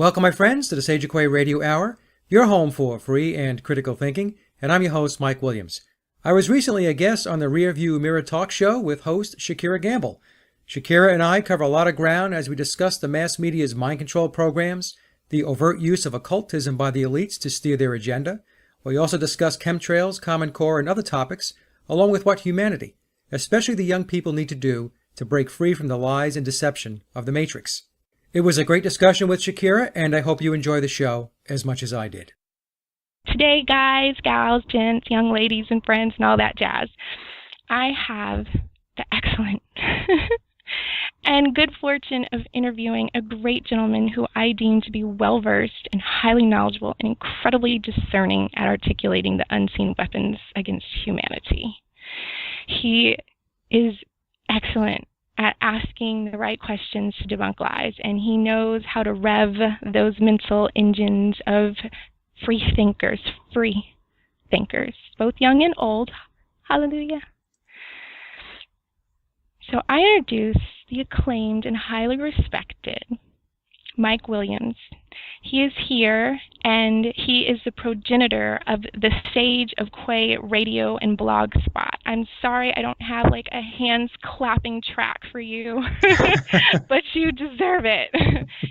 Welcome, my friends, to the Quay Radio Hour, your home for free and critical thinking, and I'm your host, Mike Williams. I was recently a guest on the Rearview Mirror Talk Show with host Shakira Gamble. Shakira and I cover a lot of ground as we discuss the mass media's mind control programs, the overt use of occultism by the elites to steer their agenda. We also discuss chemtrails, Common Core, and other topics, along with what humanity, especially the young people, need to do to break free from the lies and deception of the Matrix. It was a great discussion with Shakira, and I hope you enjoy the show as much as I did. Today, guys, gals, gents, young ladies, and friends, and all that jazz, I have the excellent and good fortune of interviewing a great gentleman who I deem to be well-versed and highly knowledgeable and incredibly discerning at articulating the unseen weapons against humanity. He is excellent at asking the right questions to debunk lies, and he knows how to rev those mental engines of free thinkers, both young and old. Hallelujah. So I introduce the acclaimed and highly respected Mike Williams. He is here, and he is the progenitor of the sage of Quay radio and blog spot. I'm sorry I don't have like a hands clapping track for you, but you deserve it.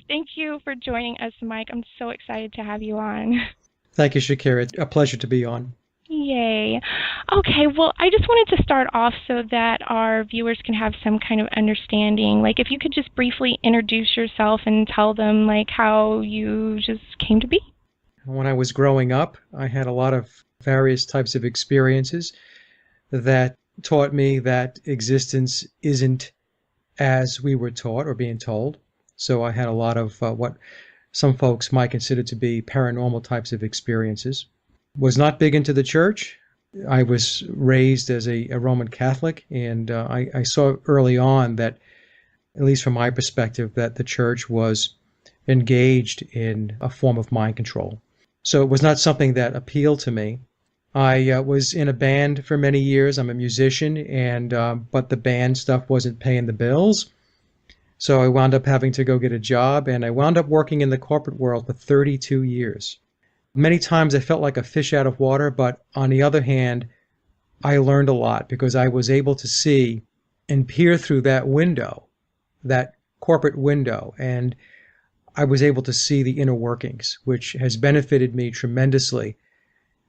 Thank you for joining us, Mike. I'm so excited to have you on. Thank you, Shakira. It's a pleasure to be on. Yay. Okay, well, I just wanted to start off so that our viewers can have some kind of understanding. Like, if you could just briefly introduce yourself and tell them, like, how you just came to be. When I was growing up, I had a lot of various types of experiences that taught me that existence isn't as we were taught or being told. So I had a lot of what some folks might consider to be paranormal types of experiences. Was not big into the church. I was raised as a Roman Catholic, and I saw early on that, at least from my perspective, that the church was engaged in a form of mind control. So it was not something that appealed to me. I was in a band for many years. I'm a musician, and but the band stuff wasn't paying the bills. So I wound up having to go get a job, and I wound up working in the corporate world for 32 years. Many times I felt like a fish out of water, but on the other hand, I learned a lot because I was able to see and peer through that window, that corporate window, and I was able to see the inner workings, which has benefited me tremendously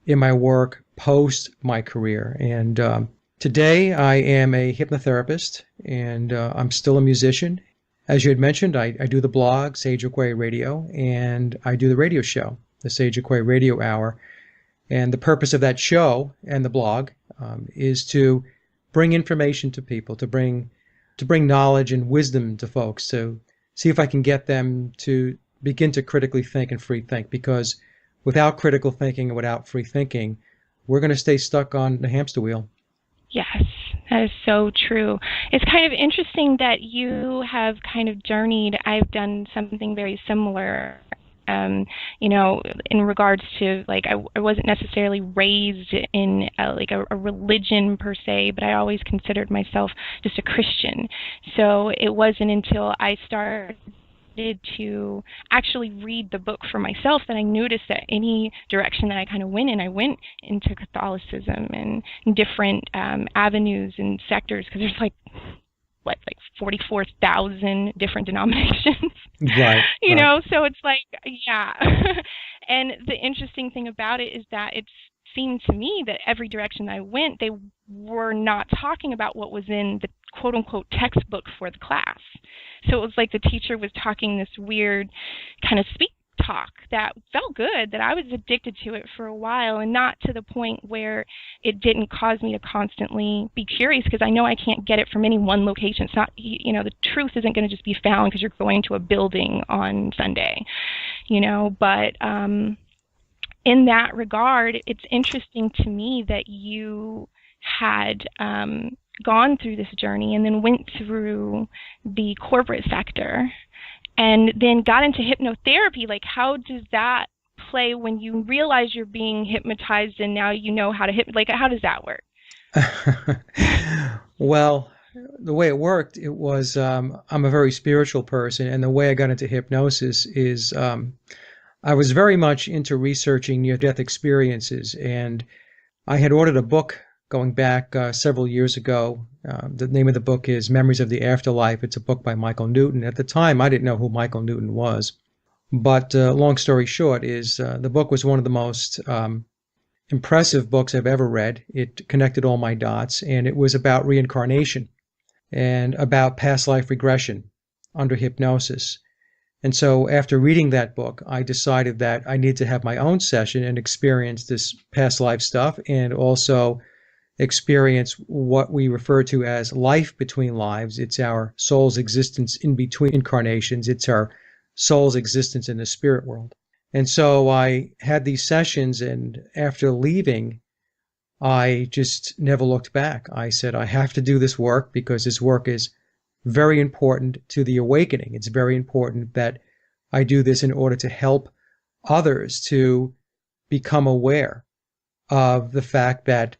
in my work post my career. And today I am a hypnotherapist, and I'm still a musician. As you had mentioned, I do the blog, Sage of Quay Radio, and I do the radio show, the Sage of Quay Radio Hour. And the purpose of that show and the blog is to bring information to people, to bring knowledge and wisdom to folks, to see if I can get them to begin to critically think and free think. Because without critical thinking and without free thinking, we're going to stay stuck on the hamster wheel. Yes, that is so true. It's kind of interesting that you have kind of journeyed. I've done something very similar. In regards to, like, I wasn't necessarily raised in a religion per se, but I always considered myself just a Christian. So it wasn't until I started to actually read the book for myself that I noticed that any direction that I kind of went in, I went into Catholicism and different avenues and sectors, because there's like 44,000 different denominations. Right. You know, so it's like, yeah. And the interesting thing about it is that it seemed to me that every direction I went, they were not talking about what was in the quote-unquote textbook for the class. So it was like the teacher was talking this weird kind of speak talk that felt good, that I was addicted to it for a while, and not to the point where it didn't cause me to constantly be curious, because I know I can't get it from any one location. It's not, the truth isn't going to just be found because you're going to a building on Sunday, but in that regard, it's interesting to me that you had gone through this journey and then went through the corporate sector and then got into hypnotherapy. Like, how does that play when you realize you're being hypnotized and now you know how to how does that work? Well, the way it worked, it was I'm a very spiritual person, and the way I got into hypnosis is I was very much into researching near-death experiences, and I had ordered a book going back several years ago. The name of the book is Memories of the Afterlife. It's a book by Michael Newton. At the time, I didn't know who Michael Newton was, but long story short is the book was one of the most impressive books I've ever read. It connected all my dots, and it was about reincarnation and about past life regression under hypnosis. And so after reading that book, I decided that I need to have my own session and experience this past life stuff and also experience what we refer to as life between lives. It's our soul's existence in between incarnations. It's our soul's existence in the spirit world. And so I had these sessions, and after leaving, I just never looked back. I said, I have to do this work because this work is very important to the awakening. It's very important that I do this in order to help others to become aware of the fact that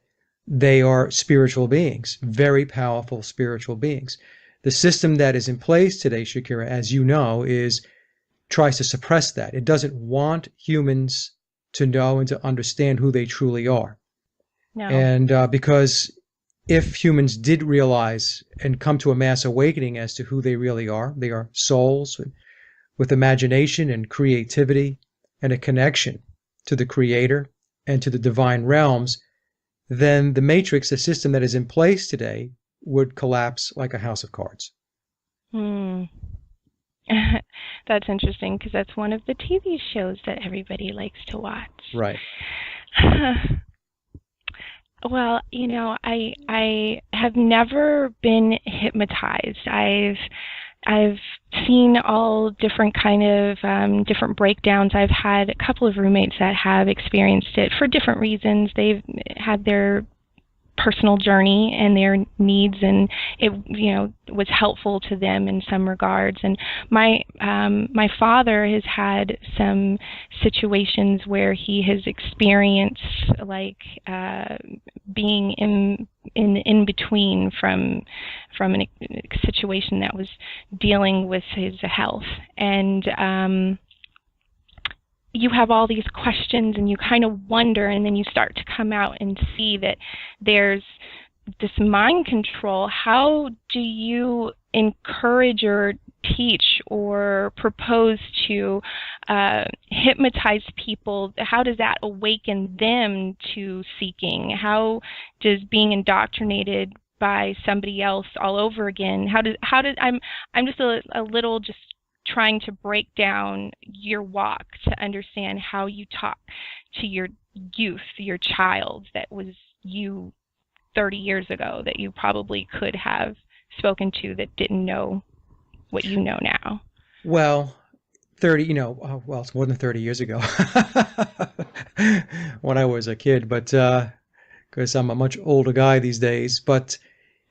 they are spiritual beings, very powerful spiritual beings. The system that is in place today, Shakira, as you know, tries to suppress that. It doesn't want humans to know and to understand who they truly are. No. And because if humans did realize and come to a mass awakening as to who they really are, they are souls with imagination and creativity and a connection to the Creator and to the divine realms, then the matrix, the system that is in place today, would collapse like a house of cards. Hmm. That's interesting because that's one of the TV shows that everybody likes to watch. Right. Well, you know, I have never been hypnotized. I've seen all different kind of different breakdowns. I've had a couple of roommates that have experienced it for different reasons. They've had their personal journey and their needs, and it, you know, was helpful to them in some regards. And my father has had some situations where he has experienced like being in between from a situation that was dealing with his health. And you have all these questions and you kind of wonder, and then you start to come out and see that there's this mind control. How do you encourage or teach or propose to hypnotize people? How does that awaken them to seeking? How does being indoctrinated by somebody else all over again, I'm just a little just trying to break down your walk to understand how you talk to your youth, your child that was you 30 years ago that you probably could have spoken to that didn't know what you know now. Well, 30, well, it's more than 30 years ago when I was a kid, but because I'm a much older guy these days. But,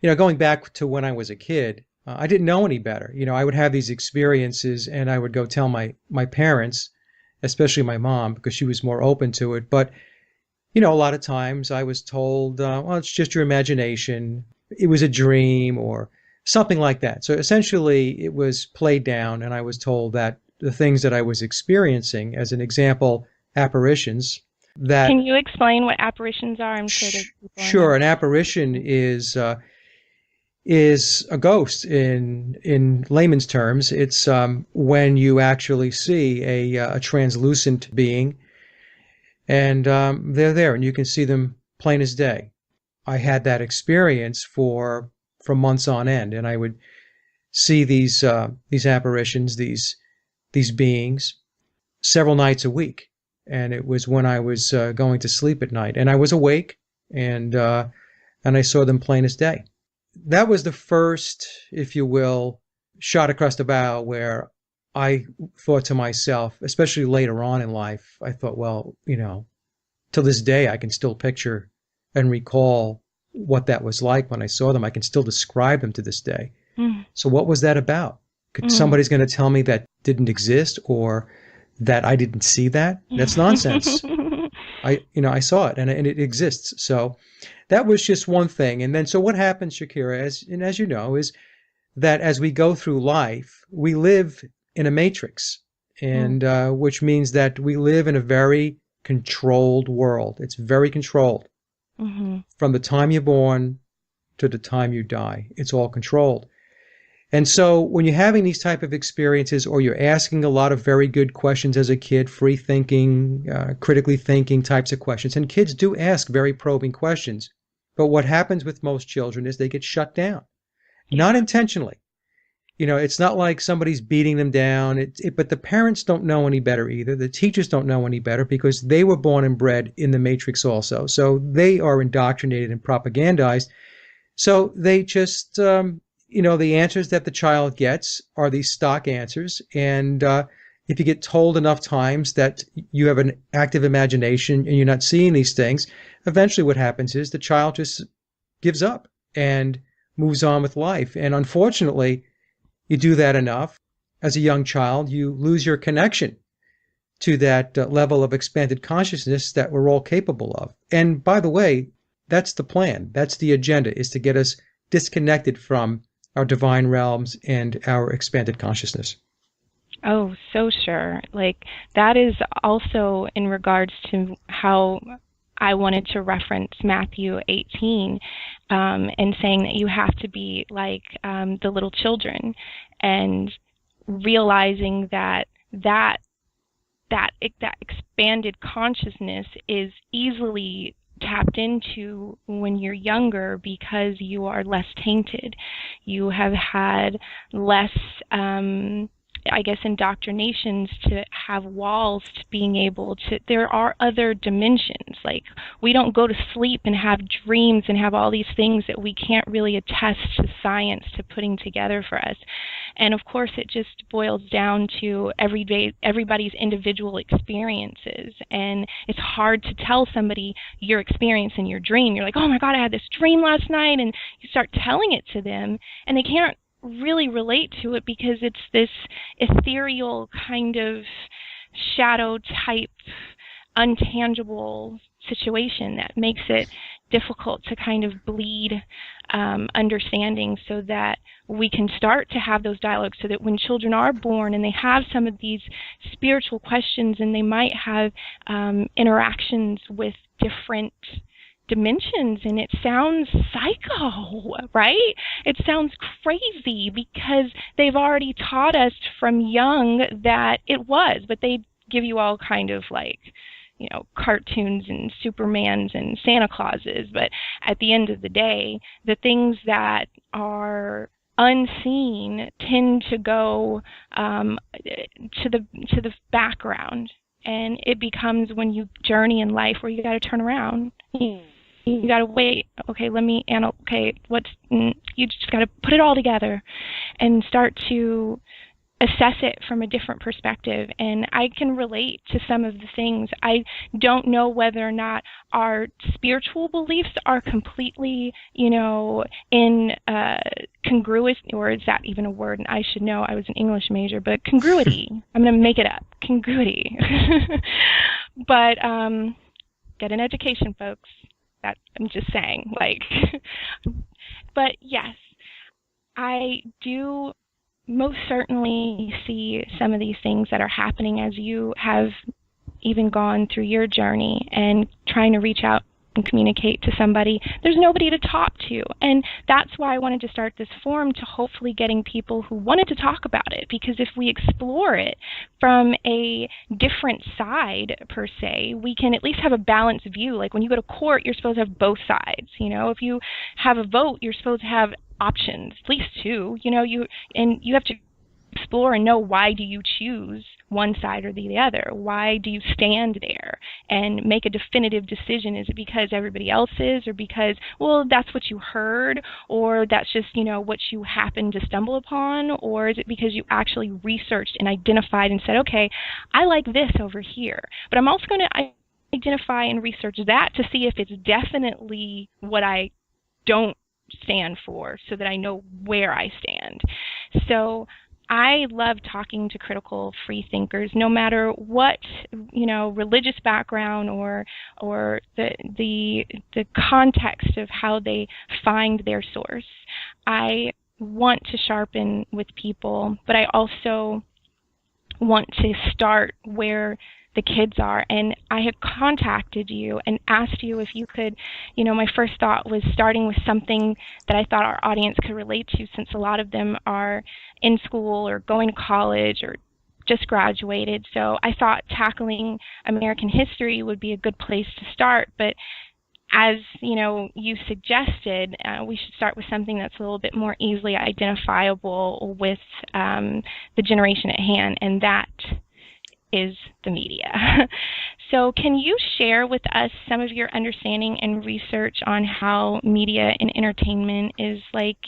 going back to when I was a kid, I didn't know any better. I would have these experiences and I would go tell my parents, especially my mom, because she was more open to it. But, a lot of times I was told, well, it's just your imagination. It was a dream or something like that. So essentially it was played down, and I was told that the things that I was experiencing, as an example, apparitions, that... Can you explain what apparitions are? I'm sure there's people. Sure. An apparition is a ghost in layman's terms. It's when you actually see a translucent being, and they're there, and you can see them plain as day. I had that experience for months on end, and I would see these apparitions, these beings, several nights a week. And it was when I was going to sleep at night, and I was awake, and I saw them plain as day. That was the first, if you will, shot across the bow where I thought to myself, especially later on in life, I thought, well, to this day, I can still picture and recall what that was like when I saw them. I can still describe them to this day. Mm. So what was that about? Somebody's going to tell me that didn't exist or that I didn't see that? That's nonsense. I saw it, and it exists. So that was just one thing. And then, so what happens, Shakira, as you know, is that as we go through life, we live in a matrix, Mm. and which means that we live in a very controlled world. It's very controlled Mm-hmm. from the time you're born to the time you die. It's all controlled. And so when you're having these type of experiences, or you're asking a lot of very good questions as a kid, free thinking, critically thinking types of questions, and kids do ask very probing questions, but what happens with most children is they get shut down, not Yeah. intentionally. It's not like somebody's beating them down. But the parents don't know any better either. The teachers don't know any better because they were born and bred in the matrix also. So they are indoctrinated and propagandized. So they just, the answers that the child gets are these stock answers. And if you get told enough times that you have an active imagination and you're not seeing these things, eventually what happens is the child just gives up and moves on with life. And unfortunately, you do that enough as a young child, you lose your connection to that level of expanded consciousness that we're all capable of. And by the way, that's the plan. That's the agenda, is to get us disconnected from our divine realms and our expanded consciousness. Oh, so sure. Like, that is also in regards to how I wanted to reference Matthew 18, and saying that you have to be like the little children, and realizing that expanded consciousness is easily tapped into when you're younger because you are less tainted. You have had less, indoctrinations to have walls to being able to. There are other dimensions. Like, we don't go to sleep and have dreams and have all these things that we can't really attest to science to putting together for us. And of course, it just boils down to everybody's individual experiences. And it's hard to tell somebody your experience in your dream. You're like, oh my God, I had this dream last night. And you start telling it to them, and they can't really relate to it because it's this ethereal kind of shadow type, untangible situation that makes it difficult to kind of bleed understanding, so that we can start to have those dialogues, so that when children are born and they have some of these spiritual questions, and they might have interactions with different dimensions, and it sounds psycho, right? It sounds crazy because they've already taught us from young that it was, but they give you all kind of like, cartoons and Supermans and Santa Clauses. But at the end of the day, the things that are unseen tend to go to the background, and it becomes, when you journey in life, where you got to turn around. You got to wait. Okay, you just got to put it all together and start to assess it from a different perspective. And I can relate to some of the things. I don't know whether or not our spiritual beliefs are completely, in congruous, or is that even a word? And I should know, I was an English major, but congruity. I'm going to make it up. Congruity. But get an education, folks. That, I'm just saying, like, but yes, I do most certainly see some of these things that are happening as you have even gone through your journey and trying to reach out and communicate to somebody. There's nobody to talk to, and that's why I wanted to start this forum, to hopefully getting people who wanted to talk about it, because if we explore it from a different side, per se, we can at least have a balanced view. Like, when you go to court, you're supposed to have both sides. If you have a vote, you're supposed to have options, at least two. You have to explore and know, why do you choose one side or the other? Why do you stand there and make a definitive decision? Is it because everybody else is, or because, well, that's what you heard, or that's just, what you happened to stumble upon, or is it because you actually researched and identified and said, okay, I like this over here, but I'm also going to identify and research that to see if it's definitely what I don't stand for, so that I know where I stand. So I love talking to critical free thinkers, no matter what, religious background or the context of how they find their source. I want to sharpen with people, but I also want to start where the kids are. And I have contacted you and asked you if you could, my first thought was starting with something that I thought our audience could relate to, since a lot of them are in school or going to college or just graduated. So I thought tackling American history would be a good place to start. But as you suggested, we should start with something that's a little bit more easily identifiable with the generation at hand, and that is the media. So can you share with us some of your understanding and research on how media and entertainment is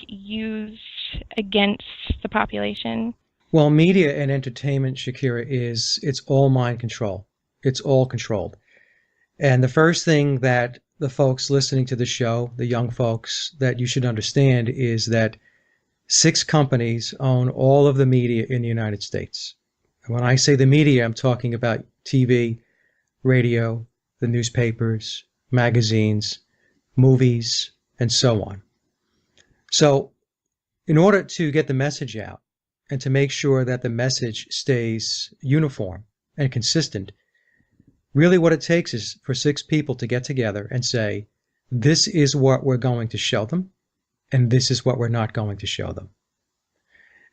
used against the population? Well, media and entertainment, Shakira, it's all mind control. It's all controlled. And the first thing that the folks listening to the show, the young folks, that you should understand is that 6 companies own all of the media in the United States. And when I say the media, I'm talking about TV, radio, the newspapers, magazines, movies, and so on. So in order to get the message out and to make sure that the message stays uniform and consistent, really what it takes is for 6 people to get together and say, this is what we're going to show them, and this is what we're not going to show them.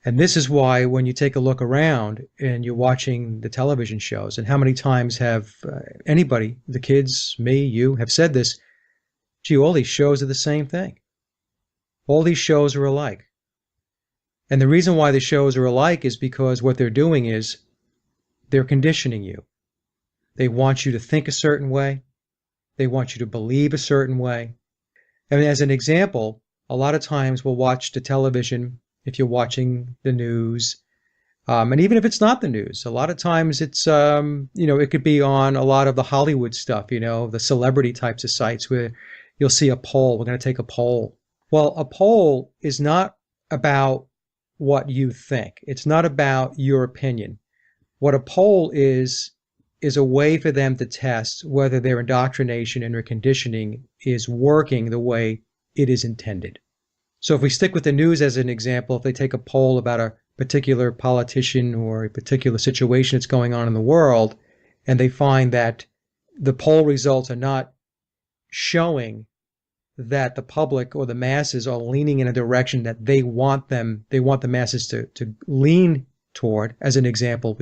And this is why when you take a look around and you're watching the television shows, and how many times have anybody, the kids, me, you, have said this, gee, all these shows are the same thing. All these shows are alike. And the reason why the shows are alike is because what they're doing is they're conditioning you. They want you to think a certain way. They want you to believe a certain way. And as an example, a lot of times we'll watch the television if you're watching the news. And even if it's not the news, a lot of times it's, it could be on a lot of the Hollywood stuff, the celebrity types of sites where you'll see a poll. We're going to take a poll. Well, a poll is not about what you think. It's not about your opinion. What a poll is a way for them to test whether their indoctrination and their conditioning is working the way it is intended. So if we stick with the news as an example, if they take a poll about a particular politician or a particular situation that's going on in the world, and they find that the poll results are not showing that the public or the masses are leaning in a direction that they want the masses to lean toward. As an example,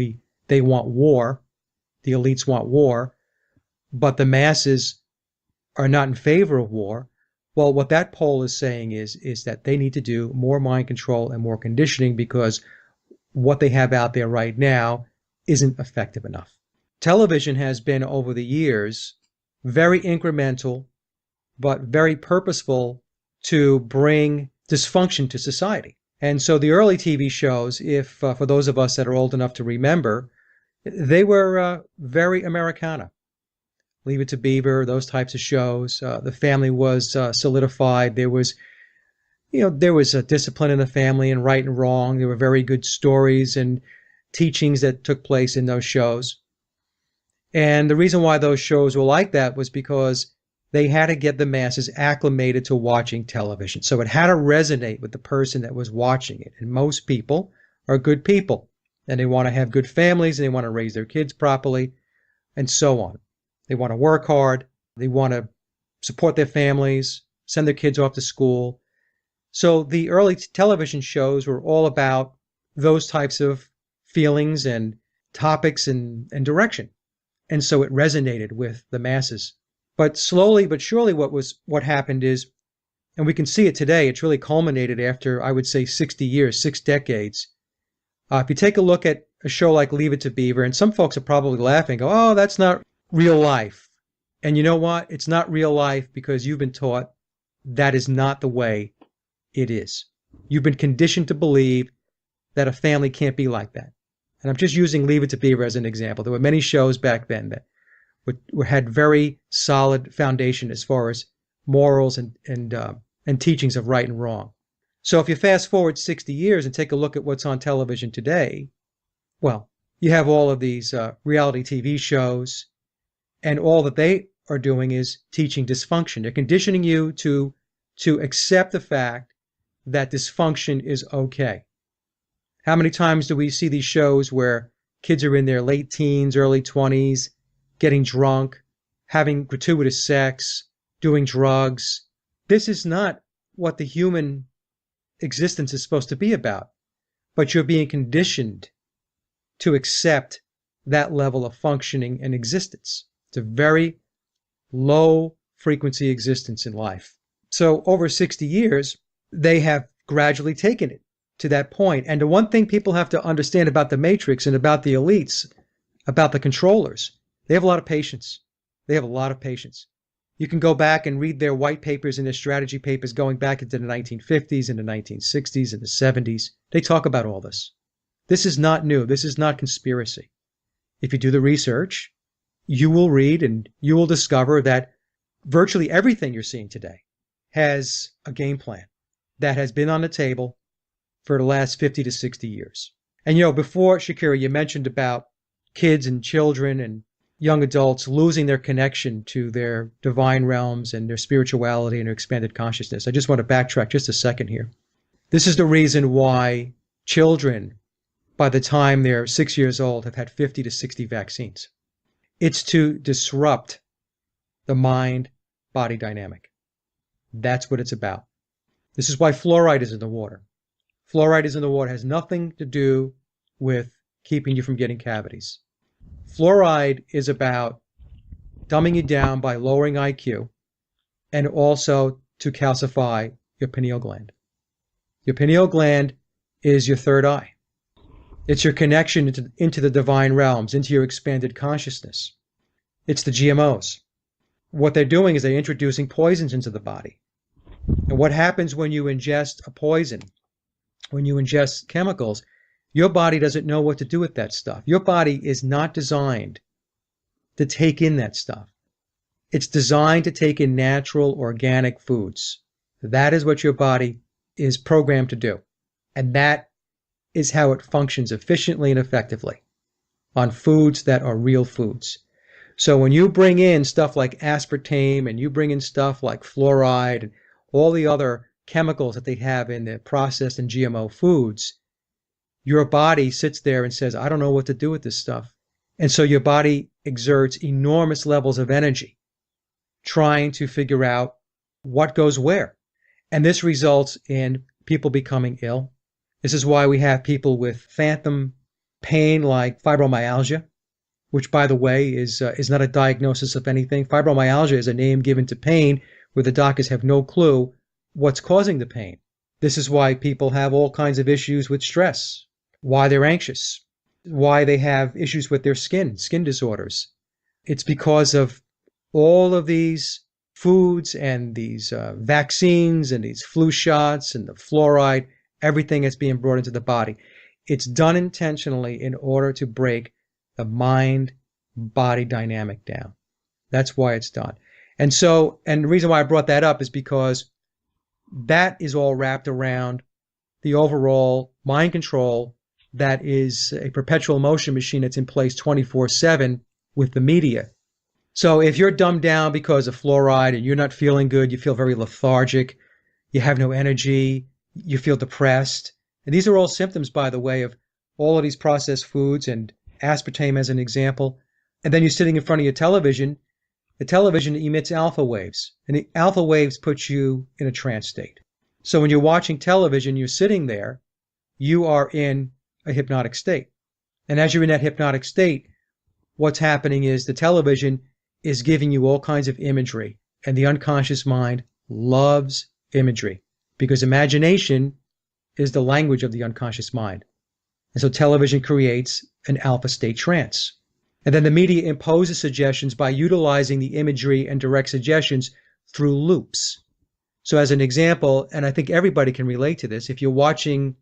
they want war, the elites want war, but the masses are not in favor of war. Well, what that poll is saying is that they need to do more mind control and more conditioning, because what they have out there right now isn't effective enough. Television has been, over the years, very incremental, but very purposeful to bring dysfunction to society. And so the early TV shows, if for those of us that are old enough to remember, they were very Americana. Leave It to Beaver, those types of shows. The family was solidified. There was a discipline in the family, and right and wrong. There were very good stories and teachings that took place in those shows. And the reason why those shows were like that was because they had to get the masses acclimated to watching television. So it had to resonate with the person that was watching it. And most people are good people, and they want to have good families, and they want to raise their kids properly, and so on. They want to work hard. They want to support their families, send their kids off to school. So the early television shows were all about those types of feelings and topics and direction. And so it resonated with the masses. But slowly but surely what happened is, and we can see it today, it's really culminated after, I would say, 60 years, 6 decades. If you take a look at a show like Leave It to Beaver, and some folks are probably laughing, go, oh, that's not real life. And you know what? It's not real life because you've been taught that is not the way it is. You've been conditioned to believe that a family can't be like that. And I'm just using Leave It to Beaver as an example. There were many shows back then that had very solid foundation as far as morals and teachings of right and wrong. So if you fast forward 60 years and take a look at what's on television today, well, you have all of these reality TV shows, and all that they are doing is teaching dysfunction. They're conditioning you to accept the fact that dysfunction is okay. How many times do we see these shows where kids are in their late teens, early 20s, getting drunk, having gratuitous sex, doing drugs? This is not what the human existence is supposed to be about, but you're being conditioned to accept that level of functioning and existence. It's a very low frequency existence in life. So over 60 years, they have gradually taken it to that point. And the one thing people have to understand about the matrix and about the elites, about the controllers, they have a lot of patience. They have a lot of patience. You can go back and read their white papers and their strategy papers going back into the 1950s and the 1960s and the 70s. They talk about all this. This is not new. This is not conspiracy. If you do the research, you will read and you will discover that virtually everything you're seeing today has a game plan that has been on the table for the last 50 to 60 years. And before, Shakira, you mentioned about kids and children and young adults losing their connection to their divine realms and their spirituality and their expanded consciousness. I just want to backtrack just a second here. This is the reason why children, by the time they're 6 years old, have had 50 to 60 vaccines. It's to disrupt the mind-body dynamic. That's what it's about. This is why fluoride is in the water. Fluoride is in the water. It has nothing to do with keeping you from getting cavities. Fluoride is about dumbing you down by lowering IQ and also to calcify your pineal gland. Your pineal gland is your third eye. It's your connection into the divine realms, into your expanded consciousness. It's the GMOs. What they're doing is they're introducing poisons into the body. And what happens when you ingest a poison, when you ingest chemicals, your body doesn't know what to do with that stuff. Your body is not designed to take in that stuff. It's designed to take in natural, organic foods. That is what your body is programmed to do. And that is how it functions efficiently and effectively on foods that are real foods. So when you bring in stuff like aspartame and you bring in stuff like fluoride and all the other chemicals that they have in the processed and GMO foods, your body sits there and says, I don't know what to do with this stuff. And so your body exerts enormous levels of energy trying to figure out what goes where. And this results in people becoming ill. This is why we have people with phantom pain like fibromyalgia, which, by the way, is not a diagnosis of anything. Fibromyalgia is a name given to pain where the doctors have no clue what's causing the pain. This is why people have all kinds of issues with stress, why they're anxious, why they have issues with their skin disorders. It's because of all of these foods and these vaccines and these flu shots and the fluoride, everything that's being brought into the body. It's done intentionally in order to break the mind-body dynamic down. That's why it's done. And the reason why I brought that up is because that is all wrapped around the overall mind control that is a perpetual motion machine that's in place 24/7 with the media. So if you're dumbed down because of fluoride and you're not feeling good, you feel very lethargic, you have no energy, you feel depressed. And these are all symptoms, by the way, of all of these processed foods and aspartame as an example. And then you're sitting in front of your television. The television emits alpha waves, and the alpha waves put you in a trance state. So when you're watching television, you're sitting there, you are in a hypnotic state. And as you're in that hypnotic state, what's happening is the television is giving you all kinds of imagery, and the unconscious mind loves imagery because imagination is the language of the unconscious mind. And so television creates an alpha state trance. And then the media imposes suggestions by utilizing the imagery and direct suggestions through loops. So as an example, and I think everybody can relate to this, if you're watching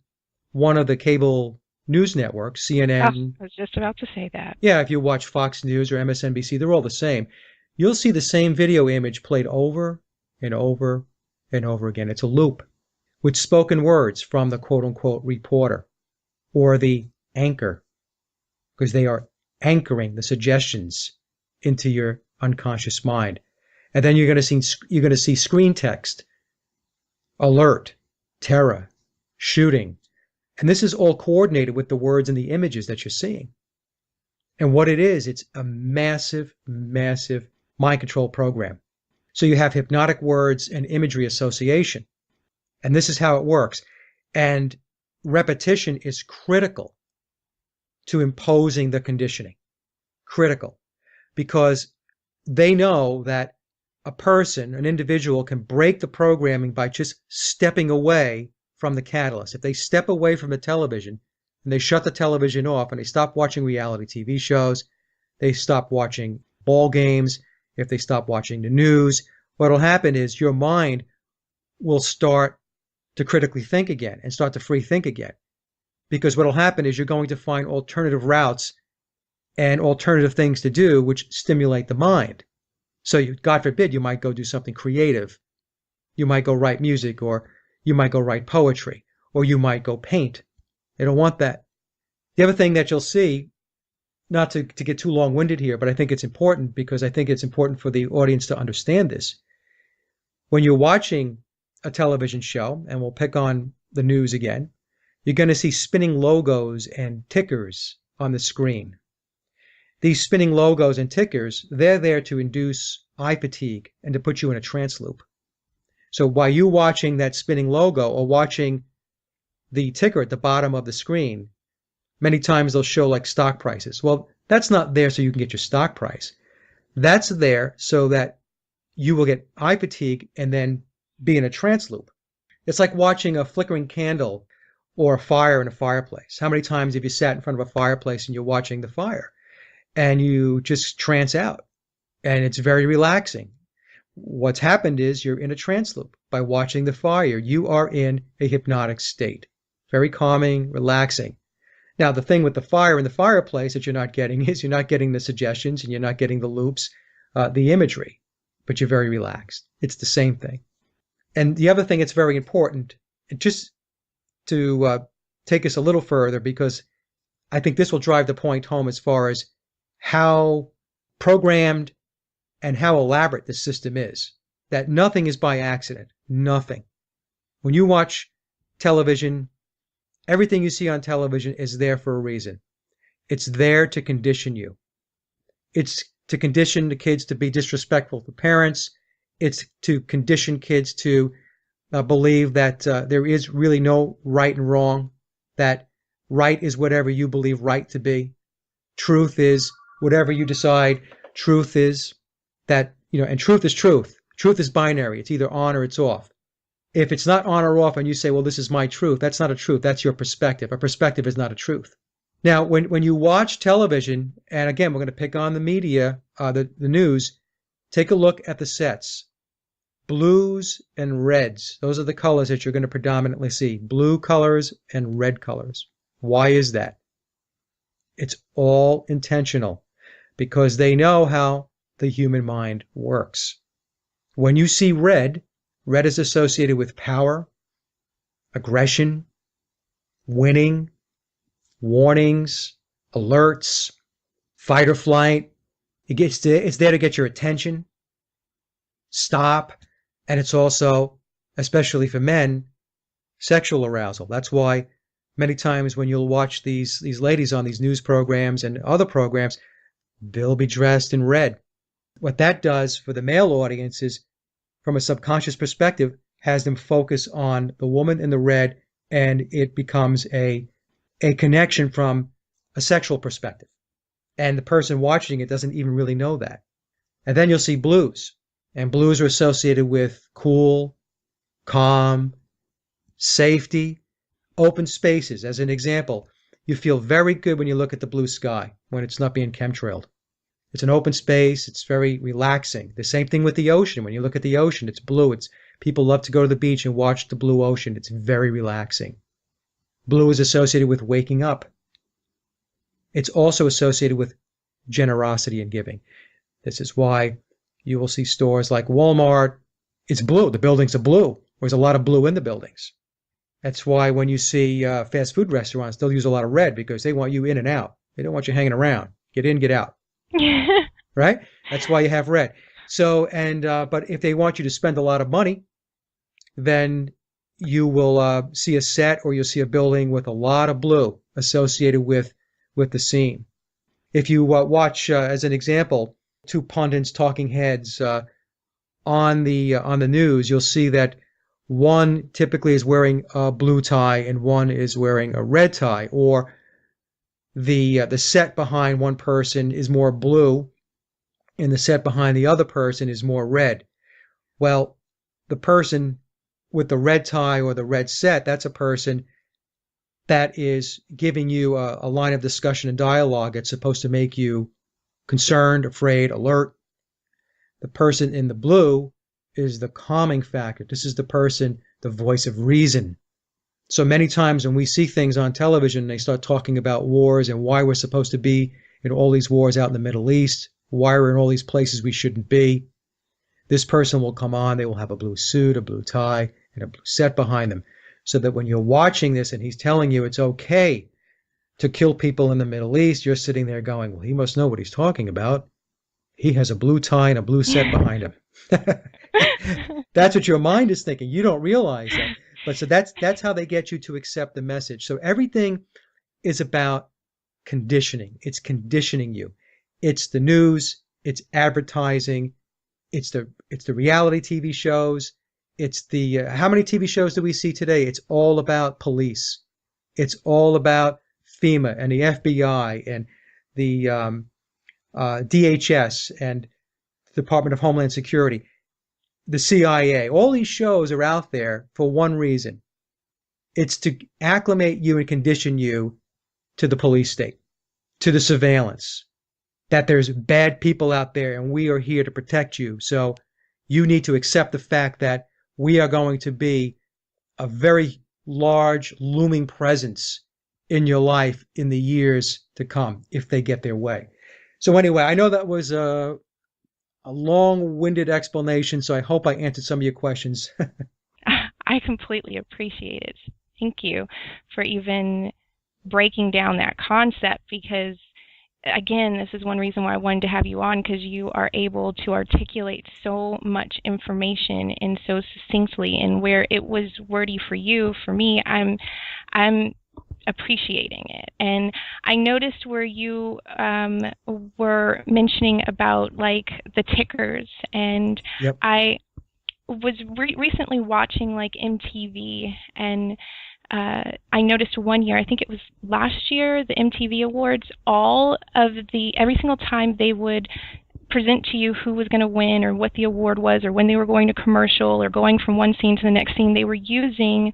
one of the cable news networks, CNN. I was just about to say that. Yeah, if you watch Fox News or MSNBC, they're all the same. You'll see the same video image played over and over and over again. It's a loop. with spoken words from the quote unquote reporter or the anchor, because they are anchoring the suggestions into your unconscious mind. And then you're going to see screen text, alert, terror, shooting. And this is all coordinated with the words and the images that you're seeing. And what it is, it's a massive, massive mind control program. So you have hypnotic words and imagery association. And this is how it works. And repetition is critical to imposing the conditioning. Critical. Because they know that a person, an individual, can break the programming by just stepping away from the catalyst. If they step away from the television and they shut the television off and they stop watching reality TV shows, they stop watching ball games, if they stop watching the news, what will happen is your mind will start to critically think again and start to free think again. Because what will happen is you're going to find alternative routes and alternative things to do which stimulate the mind. So God forbid, you might go do something creative. You might go write music, or you might go write poetry, or you might go paint. They don't want that. The other thing that you'll see, not to get too long-winded here, but I think it's important because I think it's important for the audience to understand this. When you're watching a television show, and we'll pick on the news again, you're going to see spinning logos and tickers on the screen. These spinning logos and tickers, they're there to induce eye fatigue and to put you in a trance loop. So while you're watching that spinning logo or watching the ticker at the bottom of the screen, many times they'll show like stock prices. Well, that's not there so you can get your stock price. That's there so that you will get eye fatigue and then be in a trance loop. It's like watching a flickering candle or a fire in a fireplace. How many times have you sat in front of a fireplace and you're watching the fire and you just trance out? And it's very relaxing. What's happened is you're in a trance loop by watching the fire. You are in a hypnotic state. Very calming, relaxing. Now, the thing with the fire in the fireplace that you're not getting is you're not getting the suggestions and you're not getting the loops, the imagery, but you're very relaxed. It's the same thing. And the other thing that's very important, just to take us a little further, because I think this will drive the point home as far as how programmed and how elaborate this system is, that nothing is by accident. Nothing. When you watch television, everything you see on television is there for a reason. It's there to condition you. It's to condition the kids to be disrespectful to parents. It's to condition kids to believe that there is really no right and wrong, that right is whatever you believe right to be. Truth is whatever you decide truth is. That, and truth is truth. Truth is binary. It's either on or it's off. If it's not on or off and you say, well, this is my truth, that's not a truth. That's your perspective. A perspective is not a truth. Now, when you watch television, and again, we're going to pick on the media, the news, take a look at the sets. Blues and reds. Those are the colors that you're going to predominantly see. Blue colors and red colors. Why is that? It's all intentional because they know how the human mind works. When you see red, red is associated with power, aggression, winning, warnings, alerts, fight or flight. It's there to get your attention, stop, and it's also, especially for men, sexual arousal. That's why many times when you'll watch these ladies on these news programs and other programs, they'll be dressed in red. What that does for the male audience is, from a subconscious perspective, has them focus on the woman in the red, and it becomes a connection from a sexual perspective. And the person watching it doesn't even really know that. And then you'll see blues. And blues are associated with cool, calm, safety, open spaces. As an example, you feel very good when you look at the blue sky, when it's not being chemtrailed. It's an open space. It's very relaxing. The same thing with the ocean. When you look at the ocean, it's blue. People love to go to the beach and watch the blue ocean. It's very relaxing. Blue is associated with waking up. It's also associated with generosity and giving. This is why you will see stores like Walmart. It's blue. The buildings are blue. There's a lot of blue in the buildings. That's why when you see fast food restaurants, they'll use a lot of red because they want you in and out. They don't want you hanging around. Get in, get out, right? That's why you have red. So, and but if they want you to spend a lot of money, then you will see a set or you'll see a building with a lot of blue associated with the scene. If you watch, as an example, two pundits, talking heads on the news, you'll see that one typically is wearing a blue tie and one is wearing a red tie, or the set behind one person is more blue and the set behind the other person is more red. Well, the person with the red tie or the red set, that's a person that is giving you a line of discussion and dialogue that's supposed to make you concerned, afraid, alert. The person in the blue is the calming factor. This is the person, the voice of reason. So many times when we see things on television, they start talking about wars and why we're supposed to be in all these wars out in the Middle East, why we're in all these places we shouldn't be. This person will come on, they will have a blue suit, a blue tie, and a blue set behind them. So that when you're watching this and he's telling you it's okay to kill people in the Middle East, you're sitting there going, well, he must know what he's talking about. He has a blue tie and a blue set behind him. That's what your mind is thinking. You don't realize that. But so that's how they get you to accept the message. So everything is about conditioning. It's conditioning you. It's the news, it's advertising, it's the reality TV shows, it's the how many TV shows do we see today? It's all about police. It's all about FEMA and the FBI and the DHS and the Department of Homeland Security, the CIA. All these shows are out there for one reason. It's to acclimate you and condition you to the police state, to the surveillance, that there's bad people out there and we are here to protect you. So you need to accept the fact that we are going to be a very large looming presence in your life in the years to come if they get their way. So anyway, I know that was a long-winded explanation, so I hope I answered some of your questions. I completely appreciate it. Thank you for even breaking down that concept, because again, this is one reason why I wanted to have you on, because you are able to articulate so much information and so succinctly, and where it was wordy for you, for me, I'm appreciating it. And I noticed where you were mentioning about like the tickers, and Yep. I was recently watching like MTV, and I noticed one year, I think it was last year, the MTV Awards, every single time they would present to you who was going to win or what the award was or when they were going to commercial or going from one scene to the next scene, they were using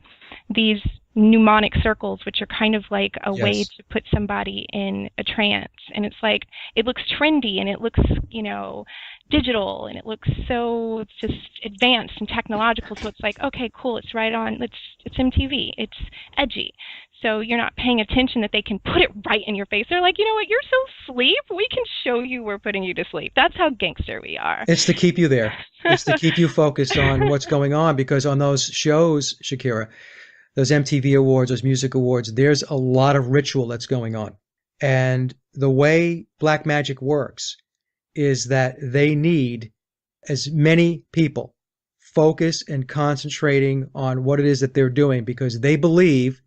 these mnemonic circles, which are kind of like a way Yes. to put somebody in a trance. And it's like, it looks trendy and it looks, digital, and it looks so just advanced and technological. So it's like, okay, cool, it's right on, it's MTV, it's edgy. So you're not paying attention that they can put it right in your face. They're like, you know what, you're so asleep, we can show you we're putting you to sleep. That's how gangster we are. It's to keep you there. It's to keep you focused on what's going on, because on those shows, Shakira, those MTV awards, those music awards, there's a lot of ritual that's going on. And the way black magic works is that they need as many people focused and concentrating on what it is that they're doing, because they believe,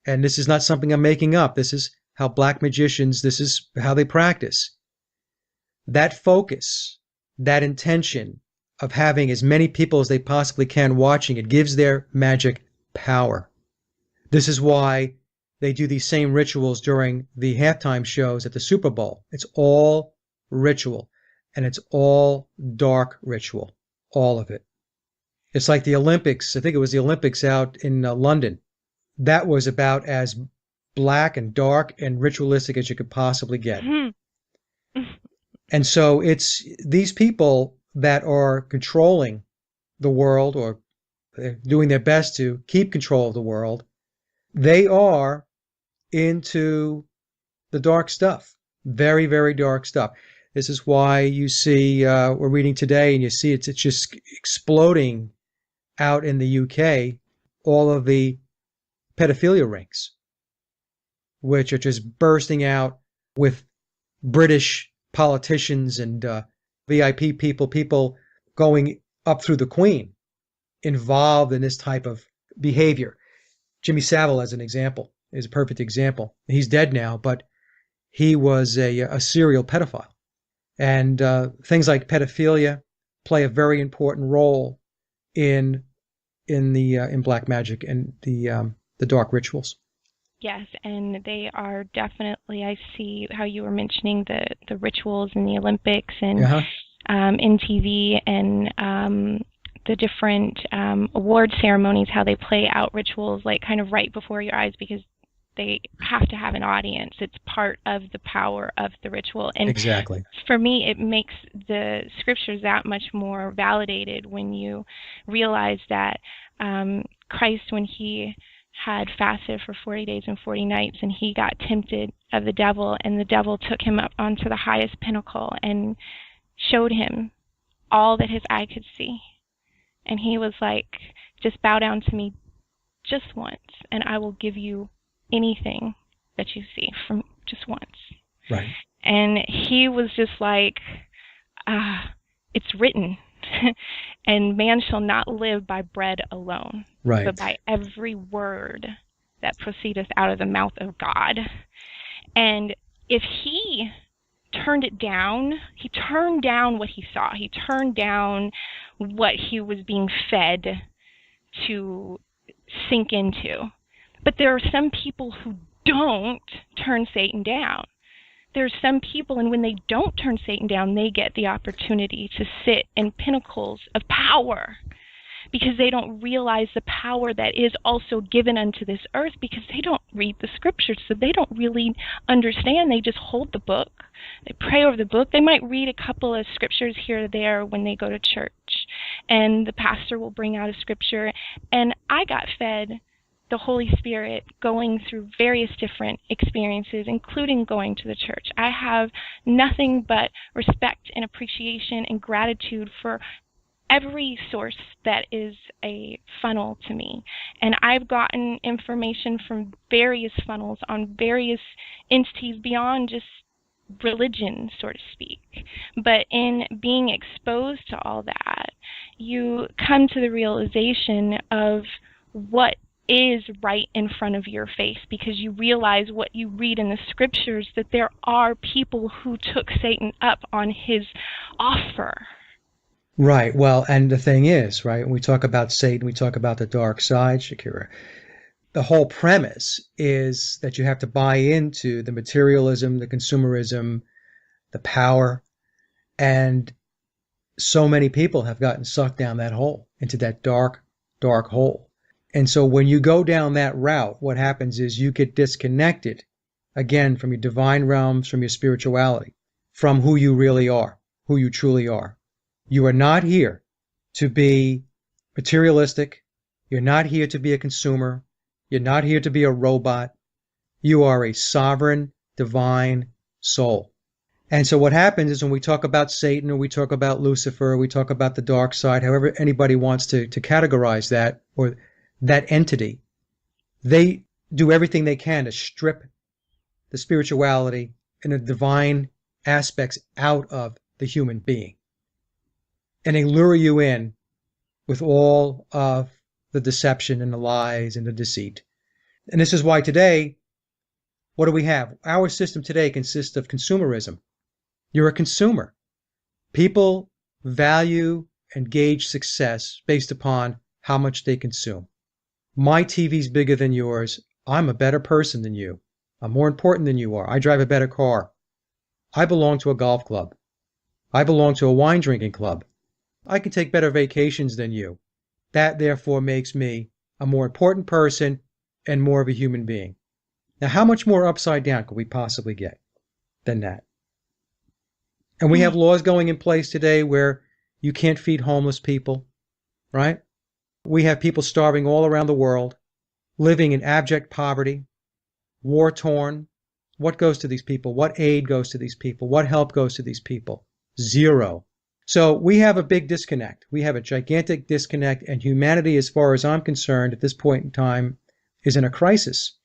and this is not something I'm making up, this is how black magicians, this is how they practice. That focus, that intention of having as many people as they possibly can watching, it gives their magic power. This is why they do these same rituals during the halftime shows at the Super Bowl. It's all ritual, and it's all dark ritual, all of it. It's like the Olympics. I think it was the Olympics out in London. That was about as black and dark and ritualistic as you could possibly get. And so it's these people that are controlling the world, or they're doing their best to keep control of the world. They are into the dark stuff, very, very dark stuff. This is why you see, we're reading today, and you see it's just exploding out in the UK, all of the pedophilia rings, which are just bursting out with British politicians and VIP people going up through the Queen involved in this type of behavior. Jimmy Savile, as an example, is a perfect example. He's dead now, but he was a serial pedophile. And things like pedophilia play a very important role in in black magic and the dark rituals. Yes, and they are definitely, I see how you were mentioning the rituals in the Olympics and Uh-huh. in TV and the different award ceremonies, how they play out rituals like kind of right before your eyes because they have to have an audience. It's part of the power of the ritual. And Exactly. for me, it makes the scriptures that much more validated when you realize that Christ, when he had fasted for 40 days and 40 nights and he got tempted of the devil, and the devil took him up onto the highest pinnacle and showed him all that his eye could see. And he was like, just bow down to me just once and I will give you anything that you see from just once. Right. And he was just like, it's written. And man shall not live by bread alone, Right. but by every word that proceedeth out of the mouth of God. And if he turned it down, he turned down what he saw. He turned down what he was being fed to sink into. But there are some people who don't turn Satan down. There's some people, and when they don't turn Satan down, they get the opportunity to sit in pinnacles of power because they don't realize the power that is also given unto this earth because they don't read the scriptures, so they don't really understand. They just hold the book. They pray over the book. They might read a couple of scriptures here or there when they go to church, and the pastor will bring out a scripture. And I got fed the Holy Spirit going through various different experiences, including going to the church. I have nothing but respect and appreciation and gratitude for every source that is a funnel to me. And I've gotten information from various funnels on various entities beyond just religion, so to speak. But in being exposed to all that, you come to the realization of what is right in front of your face because you realize what you read in the scriptures, that there are people who took Satan up on his offer. Right. Well, and the thing is, right, when we talk about Satan, we talk about the dark side, Shakira. The whole premise is that you have to buy into the materialism, the consumerism, the power, and so many people have gotten sucked down that hole, into that dark, dark hole. And so when you go down that route, what happens is you get disconnected, again, from your divine realms, from your spirituality, from who you really are, who you truly are. You are not here to be materialistic. You're not here to be a consumer. You're not here to be a robot. You are a sovereign, divine soul. And so what happens is when we talk about Satan or we talk about Lucifer, or we talk about the dark side, however anybody wants to categorize that or that entity, they do everything they can to strip the spirituality and the divine aspects out of the human being. And they lure you in with all of the deception and the lies and the deceit. And this is why today, what do we have? Our system today consists of consumerism. You're a consumer. People value and gauge success based upon how much they consume. My TV's bigger than yours. I'm a better person than you. I'm more important than you are. I drive a better car. I belong to a golf club. I belong to a wine drinking club. I can take better vacations than you. That therefore makes me a more important person and more of a human being. Now, how much more upside down could we possibly get than that? And we have laws going in place today where you can't feed homeless people, right? We have people starving all around the world, living in abject poverty, war-torn. What goes to these people? What aid goes to these people? What help goes to these people? Zero. So we have a big disconnect. We have a gigantic disconnect, and humanity, as far as I'm concerned, at this point in time, is in a crisis.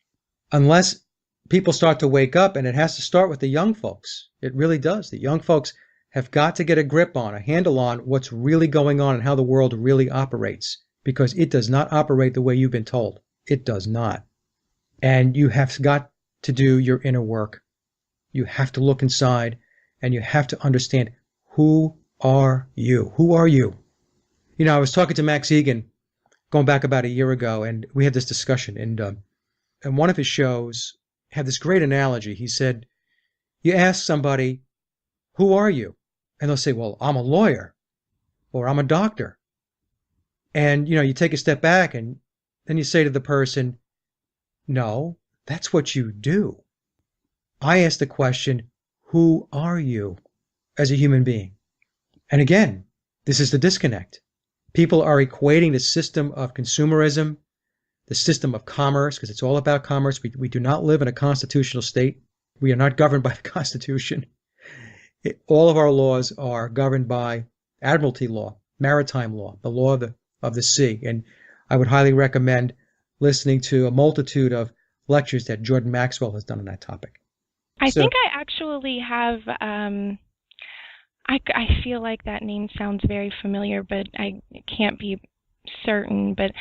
Unless people start to wake up, and it has to start with the young folks. It really does. The young folks have got to get a grip on, a handle on what's really going on and how the world really operates, because it does not operate the way you've been told. It does not. And you have got to do your inner work. You have to look inside, and you have to understand, who are you? Who are you? You know, I was talking to Max Egan going back about a year ago, and we had this discussion. And one of his shows had this great analogy. He said, you ask somebody, who are you? And they'll say, well, I'm a lawyer, or I'm a doctor. And, you know, you take a step back, and then you say to the person, no, that's what you do. I asked the question, who are you as a human being? And again, this is the disconnect. People are equating the system of consumerism, the system of commerce, because it's all about commerce. We do not live in a constitutional state. We are not governed by the Constitution. All of our laws are governed by admiralty law, maritime law, the law of the sea. And I would highly recommend listening to a multitude of lectures that Jordan Maxwell has done on that topic. I So, think I actually have, I feel like that name sounds very familiar, but I can't be certain. But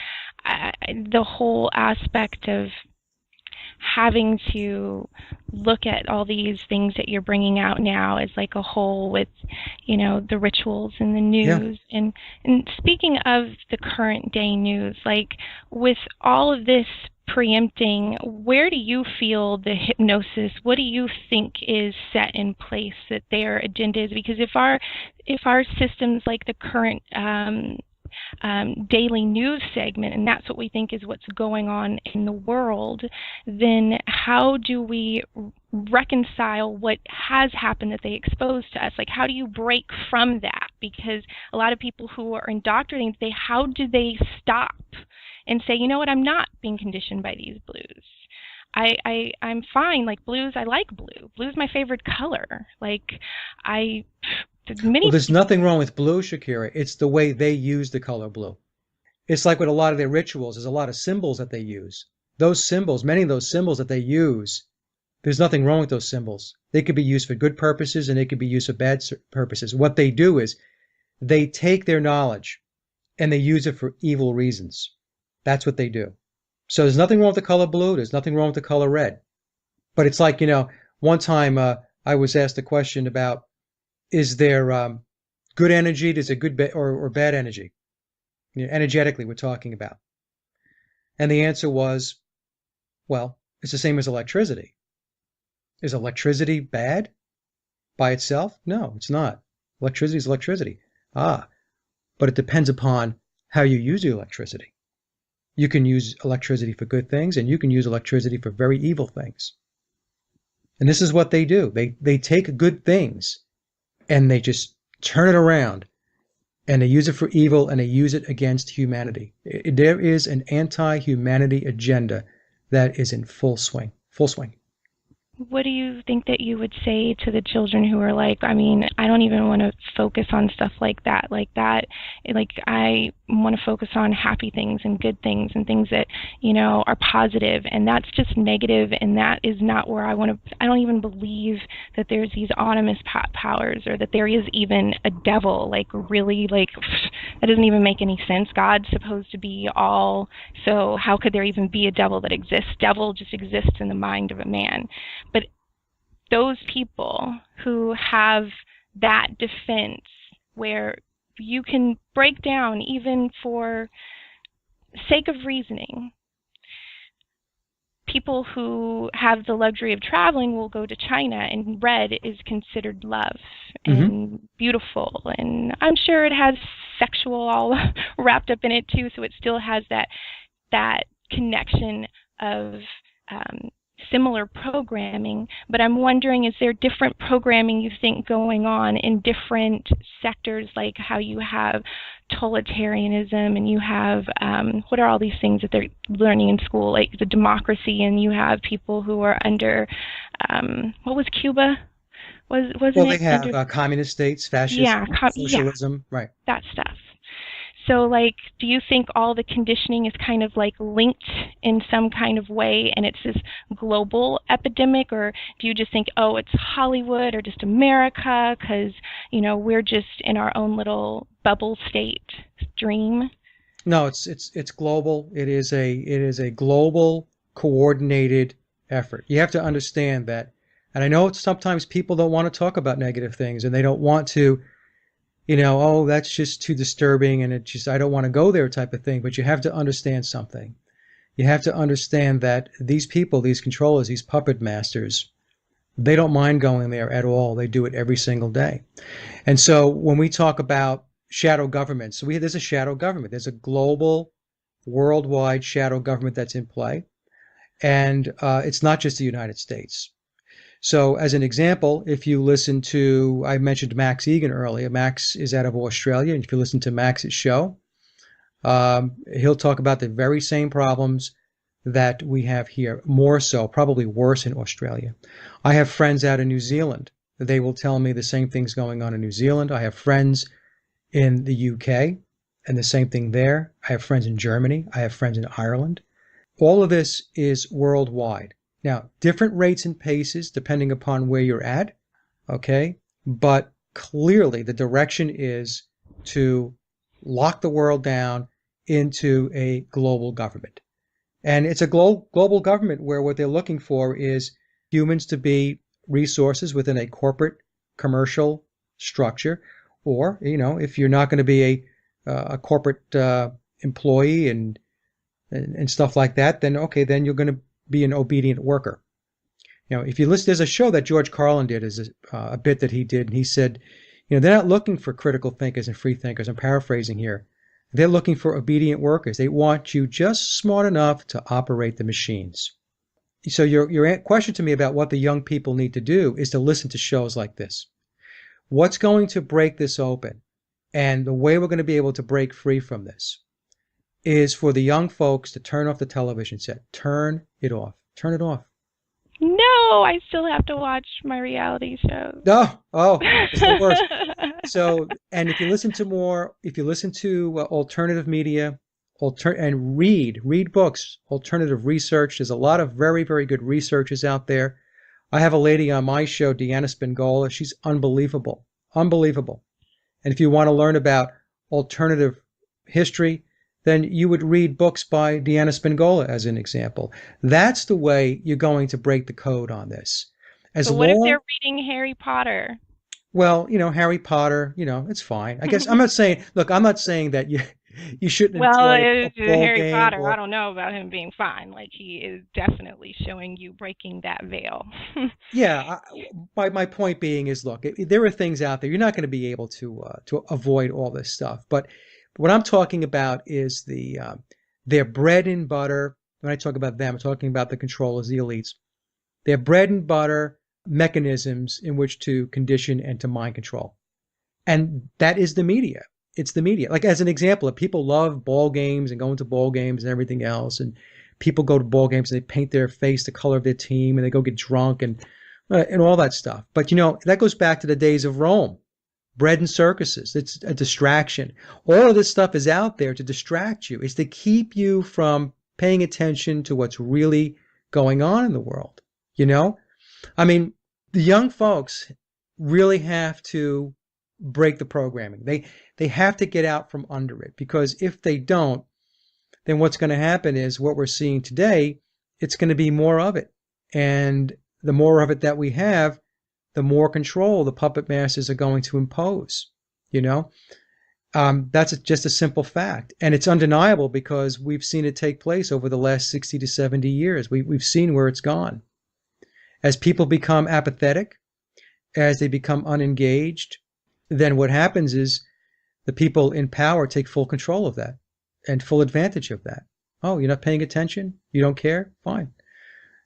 the whole aspect of having to look at all these things that you're bringing out now as like a whole, with, you know, the rituals and the yeah, news. And speaking of the current day news, like with all of this preempting, where do you feel the hypnosis, what do you think is set in place that their agenda is? Because if our systems, like the current daily news segment, and that's what we think is what's going on in the world, then how do we reconcile what has happened that they expose to us? Like, how do you break from that? Because a lot of people who are indoctrinating, how do they stop and say, you know what, I'm not being conditioned by these blues. I'm fine. Like blues, I like blue. Blue's my favorite color. Like well, many there's people. nothing wrong with blue, Shakira. It's the way they use the color blue. It's like with a lot of their rituals, there's a lot of symbols that they use. Those symbols, many of those symbols that they use, there's nothing wrong with those symbols. They could be used for good purposes, and they could be used for bad purposes. What they do is they take their knowledge and they use it for evil reasons. That's what they do. So there's nothing wrong with the color blue. There's nothing wrong with the color red. But it's like, you know, one time I was asked a question about, is there good energy? Is it good or bad energy? You know, energetically, we're talking about. And the answer was, well, it's the same as electricity. Is electricity bad by itself? No, it's not. Electricity is electricity. But it depends upon how you use the electricity. You can use electricity for good things, and you can use electricity for very evil things. And this is what they do. They take good things and they just turn it around, and they use it for evil, and they use it against humanity. There is an anti-humanity agenda that is in full swing. Full swing. What do you think that you would say to the children who are like, I mean, I don't even want to focus on stuff like that. Like I want to focus on happy things and good things and things that, you know, are positive, and that's just negative, and that is not where I want to. I don't even believe that there's these autonomous powers, or that there is even a devil. Like, really, like, that doesn't even make any sense. God's supposed to be all, so how could there even be a devil that exists? Devil just exists in the mind of a man. But those people who have that defense, where you can break down, even for sake of reasoning, people who have the luxury of traveling will go to China, and red is considered love and beautiful, and I'm sure it has sexual all wrapped up in it too, so it still has that connection of similar programming. But I'm wondering, is there different programming you think going on in different sectors, like how you have totalitarianism, and you have what are all these things that they're learning in school, like the democracy, and you have people who are under what was Cuba? Wasn't Well, they it have under? communist states, fascism, Yeah, socialism, right? that stuff. So, like, do you think all the conditioning is kind of like linked in some kind of way and it's this global epidemic? Or do you just think, oh, it's Hollywood or just America because, we're just in our own little bubble state dream? No, it's global. It is a global coordinated effort. You have to understand that. And I know sometimes people don't want to talk about negative things and they don't want to, oh, that's just too disturbing and I don't want to go there type of thing. But you have to understand something. You have to understand that these people, these controllers, these puppet masters, they don't mind going there at all. They do it every single day. And so when we talk about shadow government, there's a shadow government. There's a global, worldwide shadow government that's in play. And it's not just the United States. So as an example, if you listen to, I mentioned Max Egan earlier. Max is out of Australia. And if you listen to Max's show, he'll talk about the very same problems that we have here, more so, probably worse in Australia. I have friends out in New Zealand. They will tell me the same things going on in New Zealand. I have friends in the UK and the same thing there. I have friends in Germany. I have friends in Ireland. All of this is worldwide. Now, different rates and paces depending upon where you're at, okay? But clearly the direction is to lock the world down into a global government. And it's a global government where what they're looking for is humans to be resources within a corporate commercial structure. Or, if you're not going to be a corporate employee and stuff like that, then okay, then you're going to be an obedient worker. If you listen, there's a show that George Carlin did, is a bit that he did, and he said, they're not looking for critical thinkers and free thinkers. I'm paraphrasing here. They're looking for obedient workers. They want you just smart enough to operate the machines. So your question to me about what the young people need to do is to listen to shows like this. What's going to break this open, and the way we're going to be able to break free from this, is for the young folks to turn off the television set. Turn it off. Turn it off. No, I still have to watch my reality shows. Oh, it's the worst. So, and if you listen to alternative media, and read books, alternative research. There's a lot of very, very good researchers out there. I have a lady on my show, Deanna Spingola. She's unbelievable, unbelievable. And if you want to learn about alternative history, then you would read books by Deanna Spingola as an example. That's the way you're going to break the code on this. But what if they're reading Harry Potter? Well, Harry Potter, it's fine. I guess I'm not saying that you shouldn't well, enjoy a ball Harry game Potter, I don't know about him being fine. Like, he is definitely showing you breaking that veil. Yeah, my point being is, look, there are things out there you're not going to be able to avoid all this stuff. But what I'm talking about is their bread and butter. When I talk about them, I'm talking about the controllers, the elites. Their bread and butter mechanisms in which to condition and to mind control. And that is the media. It's the media. Like, as an example, people love ball games and going to ball games and everything else. And people go to ball games and they paint their face the color of their team and they go get drunk and all that stuff. But, that goes back to the days of Rome. Bread and circuses. It's a distraction. All of this stuff is out there to distract you. It's to keep you from paying attention to what's really going on in the world. I mean, the young folks really have to break the programming. They have to get out from under it, because if they don't, then what's going to happen is what we're seeing today, it's going to be more of it. And the more of it that we have, the more control the puppet masters are going to impose. That's just a simple fact. And it's undeniable because we've seen it take place over the last 60 to 70 years. We've seen where it's gone. As people become apathetic, as they become unengaged, then what happens is the people in power take full control of that and full advantage of that. Oh, you're not paying attention? You don't care? Fine.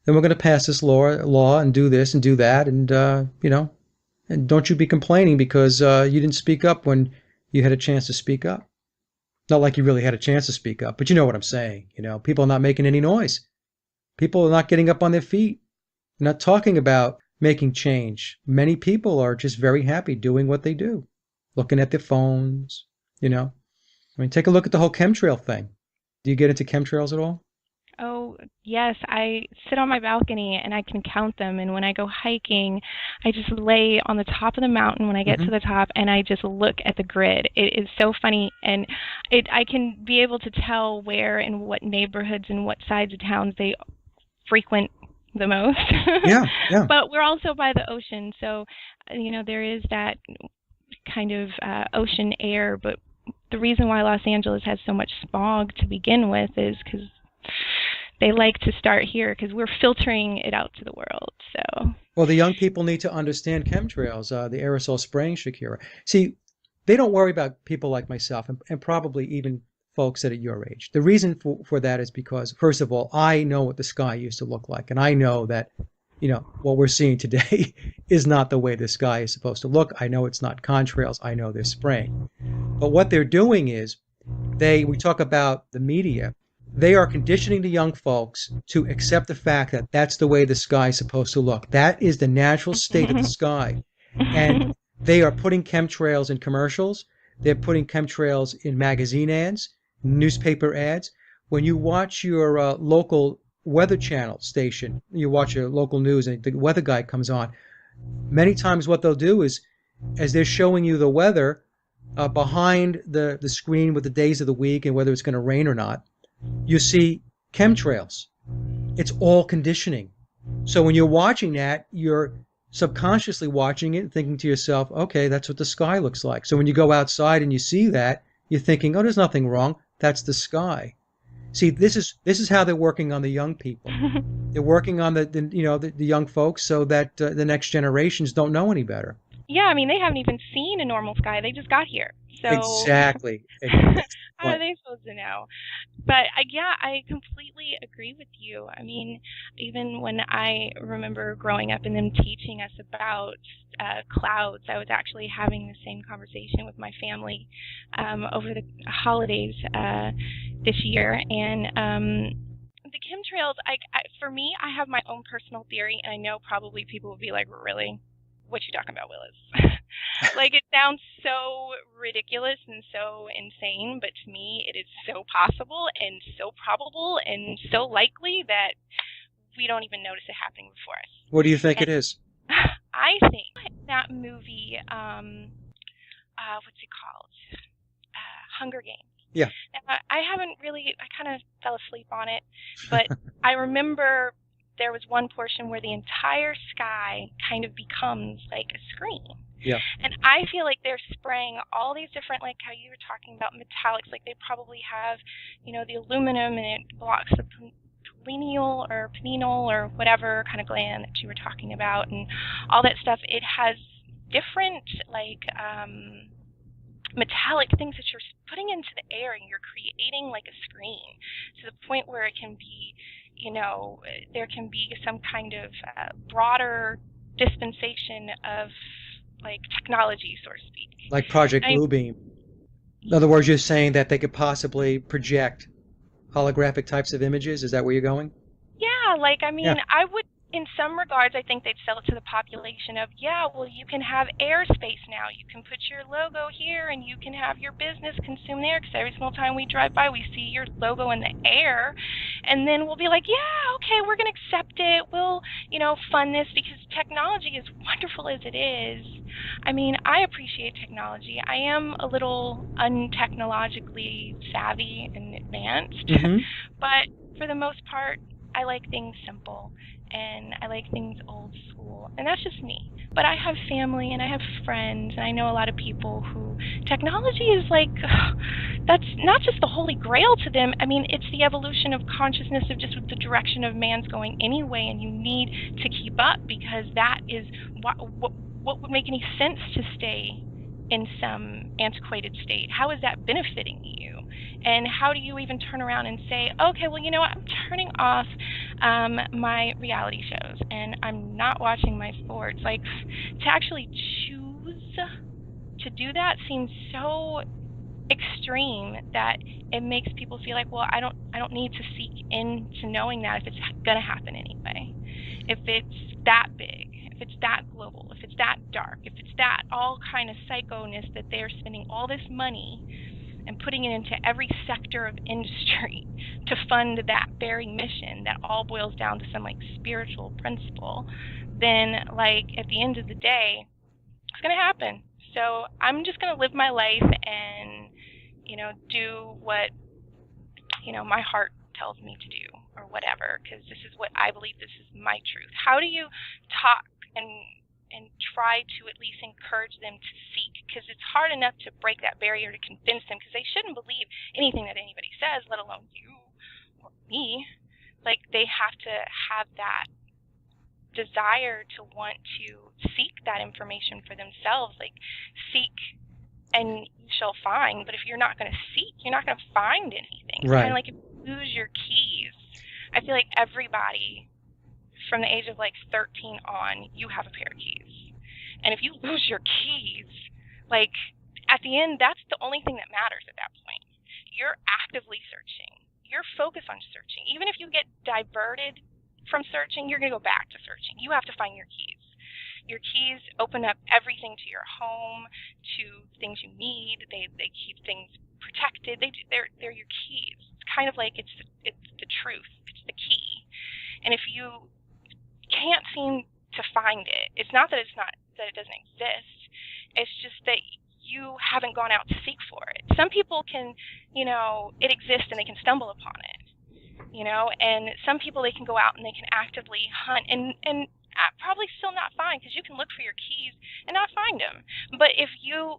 Then we're going to pass this law and do this and do that. And, and don't you be complaining because you didn't speak up when you had a chance to speak up. Not like you really had a chance to speak up, but you know what I'm saying. People are not making any noise. People are not getting up on their feet. They're not talking about making change. Many people are just very happy doing what they do, looking at their phones, I mean, take a look at the whole chemtrail thing. Do you get into chemtrails at all? Oh, yes, I sit on my balcony and I can count them. And when I go hiking, I just lay on the top of the mountain when I get to Hmm. the top and I just look at the grid. It is so funny. And I can be able to tell where and what neighborhoods and what sides of towns they frequent the most. Yeah, yeah. But we're also by the ocean, so there is that kind of ocean air. But the reason why Los Angeles has so much smog to begin with is because they like to start here because we're filtering it out to the world. So. Well, the young people need to understand chemtrails, the aerosol spraying, Shakira. See, they don't worry about people like myself and probably even folks that are your age. The reason for that is because, first of all, I know what the sky used to look like, and I know that, what we're seeing today is not the way the sky is supposed to look. I know it's not contrails. I know they're spraying. But what they're doing is we talk about the media. They are conditioning the young folks to accept the fact that that's the way the sky is supposed to look. That is the natural state of the sky. And they are putting chemtrails in commercials. They're putting chemtrails in magazine ads, newspaper ads. When you watch your local weather channel station, you watch your local news and the weather guy comes on, many times what they'll do is, as they're showing you the weather, behind the screen with the days of the week and whether it's going to rain or not, you see chemtrails. It's all conditioning. So when you're watching that, you're subconsciously watching it and thinking to yourself, okay, that's what the sky looks like. So when you go outside and you see that, you're thinking, oh, there's nothing wrong. That's the sky. See, this is how they're working on the young people. They're working on the young folks so that the next generations don't know any better. Yeah, I mean, they haven't even seen a normal sky. They just got here. So Exactly. That's the how are point. they supposed to know? But yeah, I completely agree with you. I mean, even when I remember growing up and them teaching us about clouds, I was actually having the same conversation with my family over the holidays this year. And the chemtrails, for me, I have my own personal theory, and I know probably people will be like, really? What you talking about, Willis? Like, it sounds so ridiculous and so insane, but to me it is so possible and so probable and so likely that we don't even notice it happening before us. What do you think And it is? I think that movie, what's it called? Hunger Games. Yeah. Now, I kind of fell asleep on it, but I remember there was one portion where the entire sky kind of becomes like a screen. Yeah. And I feel like they're spraying all these different, like how you were talking about metallics, like they probably have, the aluminum and it blocks the pineal or whatever kind of gland that you were talking about and all that stuff. It has different, like, metallic things that you're putting into the air and you're creating like a screen to the point where it can be, there can be some kind of broader dispensation of like technology, so to speak. Like Project I Bluebeam. In other words, you're saying that they could possibly project holographic types of images. Is that where you're going? Yeah, like, I Yeah. mean, I would, in some regards, I think they'd sell it to the population of, yeah, well, you can have airspace now. You can put your logo here and you can have your business consume there because every single time we drive by, we see your logo in the air. And then we'll be like, yeah, okay, we're going to accept it. We'll, fund this because technology, as wonderful as it is, I mean, I appreciate technology. I am a little untechnologically savvy and advanced, Hmm. but for the most part, I like things simple and I like things old school. And that's just me. But I have family and I have friends and I know a lot of people who technology is like, that's not just the holy grail to them. I mean, it's the evolution of consciousness of just the direction of man's going anyway, and you need to keep up because that is what would make any sense to stay in some antiquated state? How is that benefiting you? And how do you even turn around and say, okay, well, you know what? I'm turning off my reality shows and I'm not watching my sports. Like, to actually choose to do that seems so extreme that it makes people feel like, well, I don't need to seek into knowing that if it's going to happen anyway. If it's that big, if it's that global, if it's that dark, if it's that all kind of psychoness that they're spending all this money and putting it into every sector of industry to fund that very mission that all boils down to some like spiritual principle, then like at the end of the day, it's going to happen. So I'm just going to live my life and, do what, my heart tells me to do or whatever, because this is what I believe, this is my truth. How do you talk and try to at least encourage them to seek? Because it's hard enough to break that barrier to convince them, because they shouldn't believe anything that anybody says, let alone you or me. Like, they have to have that desire to want to seek that information for themselves. Like, seek and you shall find, but if you're not going to seek, you're not going to find anything. It's Right. kind of like if you lose your keys. I feel like everybody from the age of like 13 on, you have a pair of keys. And if you lose your keys, like at the end, that's the only thing that matters at that point. You're actively searching. You're focused on searching. Even if you get diverted from searching, you're going to go back to searching. You have to find your keys. Your keys open up everything to your home, to things you need. They keep things protected. They're your keys. It's kind of like it's the truth. It's the key. And if you can't seem to find it, it's not that it doesn't exist. It's just that you haven't gone out to seek for it. Some people can, it exists and they can stumble upon it. And some people, they can go out and they can actively hunt and probably still not find, because you can look for your keys and not find them. But if you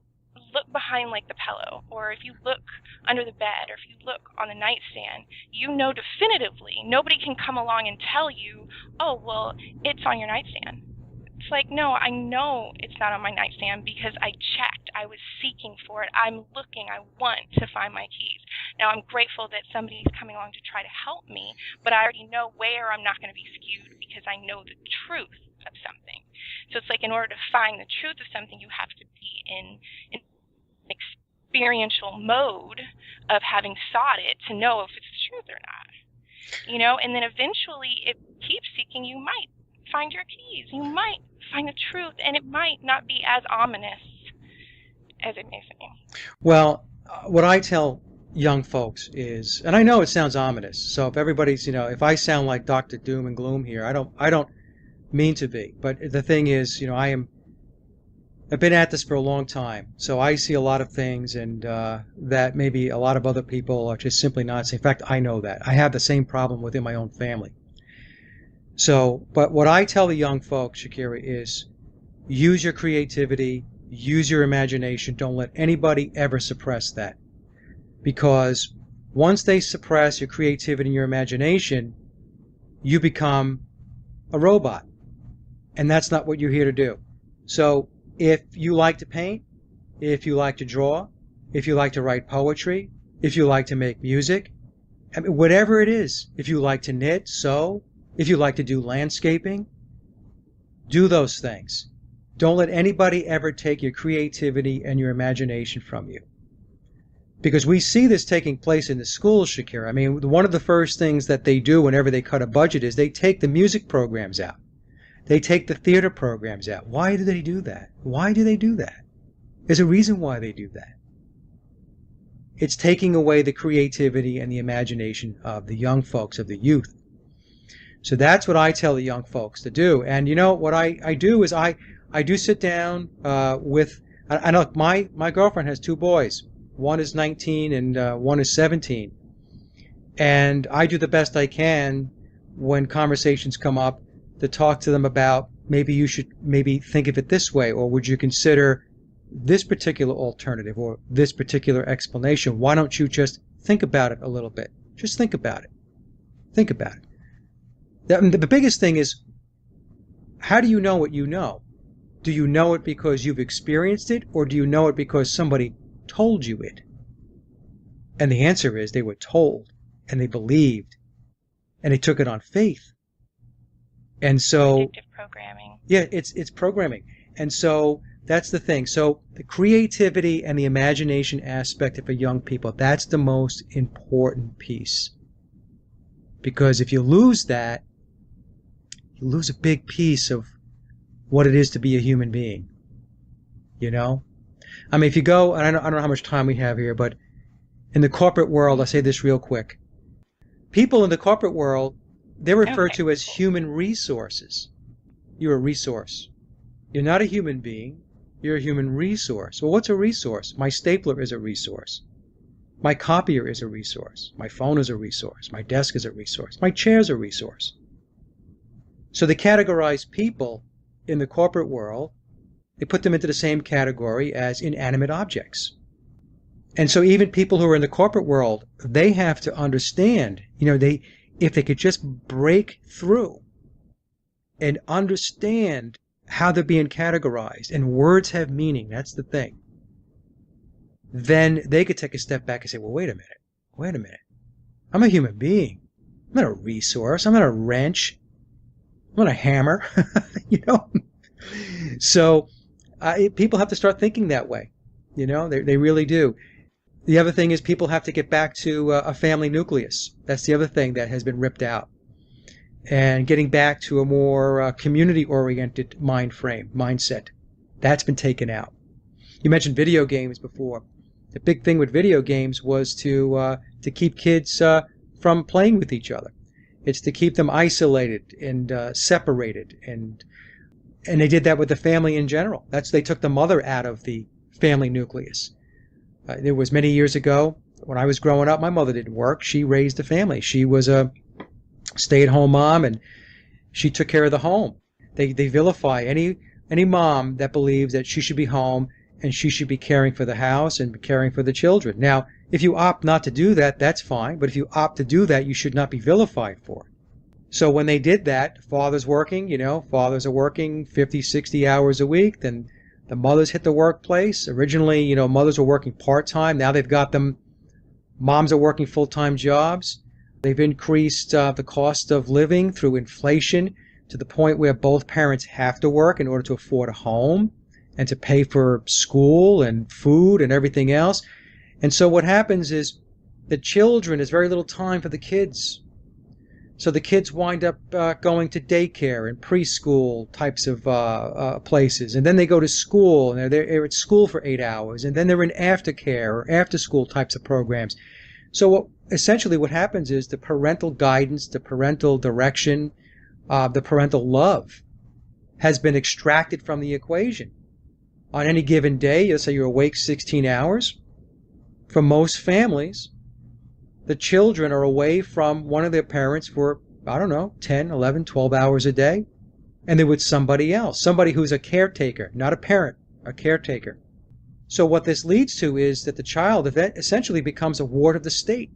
look behind like the pillow, or if you look under the bed, or if you look on the nightstand, definitively nobody can come along and tell you, oh, well, it's on your nightstand. It's like, no, I know it's not on my nightstand because I checked. I was seeking for it. I'm looking. I want to find my keys. Now, I'm grateful that somebody's coming along to try to help me, but I already know where I'm not going to be skewed because I know the truth of something. So it's like, in order to find the truth of something, you have to be in experiential mode of having sought it to know if it's the truth or not. And then eventually, if you keep seeking, you might find your keys. You might find the truth, and it might not be as ominous as it may seem. Well, what I tell young folks is, and I know it sounds ominous, so if everybody's, if I sound like Dr. Doom and Gloom here, I don't mean to be, but the thing is, I've been at this for a long time, so I see a lot of things, and that maybe a lot of other people are just simply not seeing. In fact, I know that. I have the same problem within my own family. So, but what I tell the young folks, Shakira, is use your creativity, use your imagination. Don't let anybody ever suppress that. Because once they suppress your creativity and your imagination, you become a robot. And that's not what you're here to do. So if you like to paint, if you like to draw, if you like to write poetry, if you like to make music, I mean, whatever it is, if you like to knit, sew, if you like to do landscaping, do those things. Don't let anybody ever take your creativity and your imagination from you. Because we see this taking place in the schools, Shakira. I mean, one of the first things that they do whenever they cut a budget is they take the music programs out. They take the theater programs out. Why do they do that? Why do they do that? There's a reason why they do that. It's taking away the creativity and the imagination of the young folks, of the youth. So that's what I tell the young folks to do. And what I do is I do sit down with, I know my girlfriend has two boys. One is 19 and one is 17. And I do the best I can when conversations come up to talk to them about, maybe you should think of it this way, or would you consider this particular alternative or this particular explanation? Why don't you just think about it a little bit? Just think about it. Think about it. The biggest thing is, how do you know what you know? Do you know it because you've experienced it, or do you know it because somebody told you it? And the answer is they were told, and they believed, and they took it on faith. And so, Predictive programming. Yeah, it's programming. And so that's the thing. So the creativity and the imagination aspect of young people, that's the most important piece. Because if you lose that, you lose a big piece of what it is to be a human being. I mean, if you go, and I don't know how much time we have here, but In the corporate world, I'll say this real quick. People in the corporate world, they're referred Okay. to as human resources. You're a resource. You're not a human being. You're a human resource. Well, what's a resource? My stapler is a resource. My copier is a resource. My phone is a resource. My desk is a resource. My chair is a resource. So they categorize people in the corporate world, they put them into the same category as inanimate objects. And so even people who are in the corporate world, they have to understand, if they could just break through and understand how they're being categorized, and words have meaning, that's the thing, then they could take a step back and say, well, wait a minute. I'm a human being. I'm not a resource. I'm not a wrench. I'm not a hammer, So people have to start thinking that way. They really do. The other thing is people have to get back to a family nucleus. That's the other thing that has been ripped out. And getting back to a more community-oriented mindset. That's been taken out. You mentioned video games before. The big thing with video games was to keep kids from playing with each other. It's to keep them isolated and separated, and they did that with the family in general. They took the mother out of the family nucleus. There was many years ago when I was growing up, my mother didn't work. She raised a family. She was a stay-at-home mom, and she took care of the home. They vilify any mom that believes that she should be home and she should be caring for the house and caring for the children. Now, if you opt not to do that, that's fine. But if you opt to do that, you should not be vilified for it. So when they did that, fathers are working 50, 60 hours a week. Then the mothers hit the workplace. Originally, mothers were working part-time. Now they've got them, moms are working full-time jobs. They've increased the cost of living through inflation to the point where both parents have to work in order to afford a home and to pay for school and food and everything else. And so what happens is the children, there's very little time for the kids. So the kids wind up going to daycare and preschool types of places. And then they go to school, and they're at school for 8 hours. And then they're in aftercare or after-school types of programs. So essentially what happens is the parental guidance, the parental direction, the parental love has been extracted from the equation. On any given day, let's say you're awake 16 hours. For most families, the children are away from one of their parents for, 10, 11, 12 hours a day. And they're with somebody else, somebody who's a caretaker, not a parent, a caretaker. So what this leads to is that the child essentially becomes a ward of the state.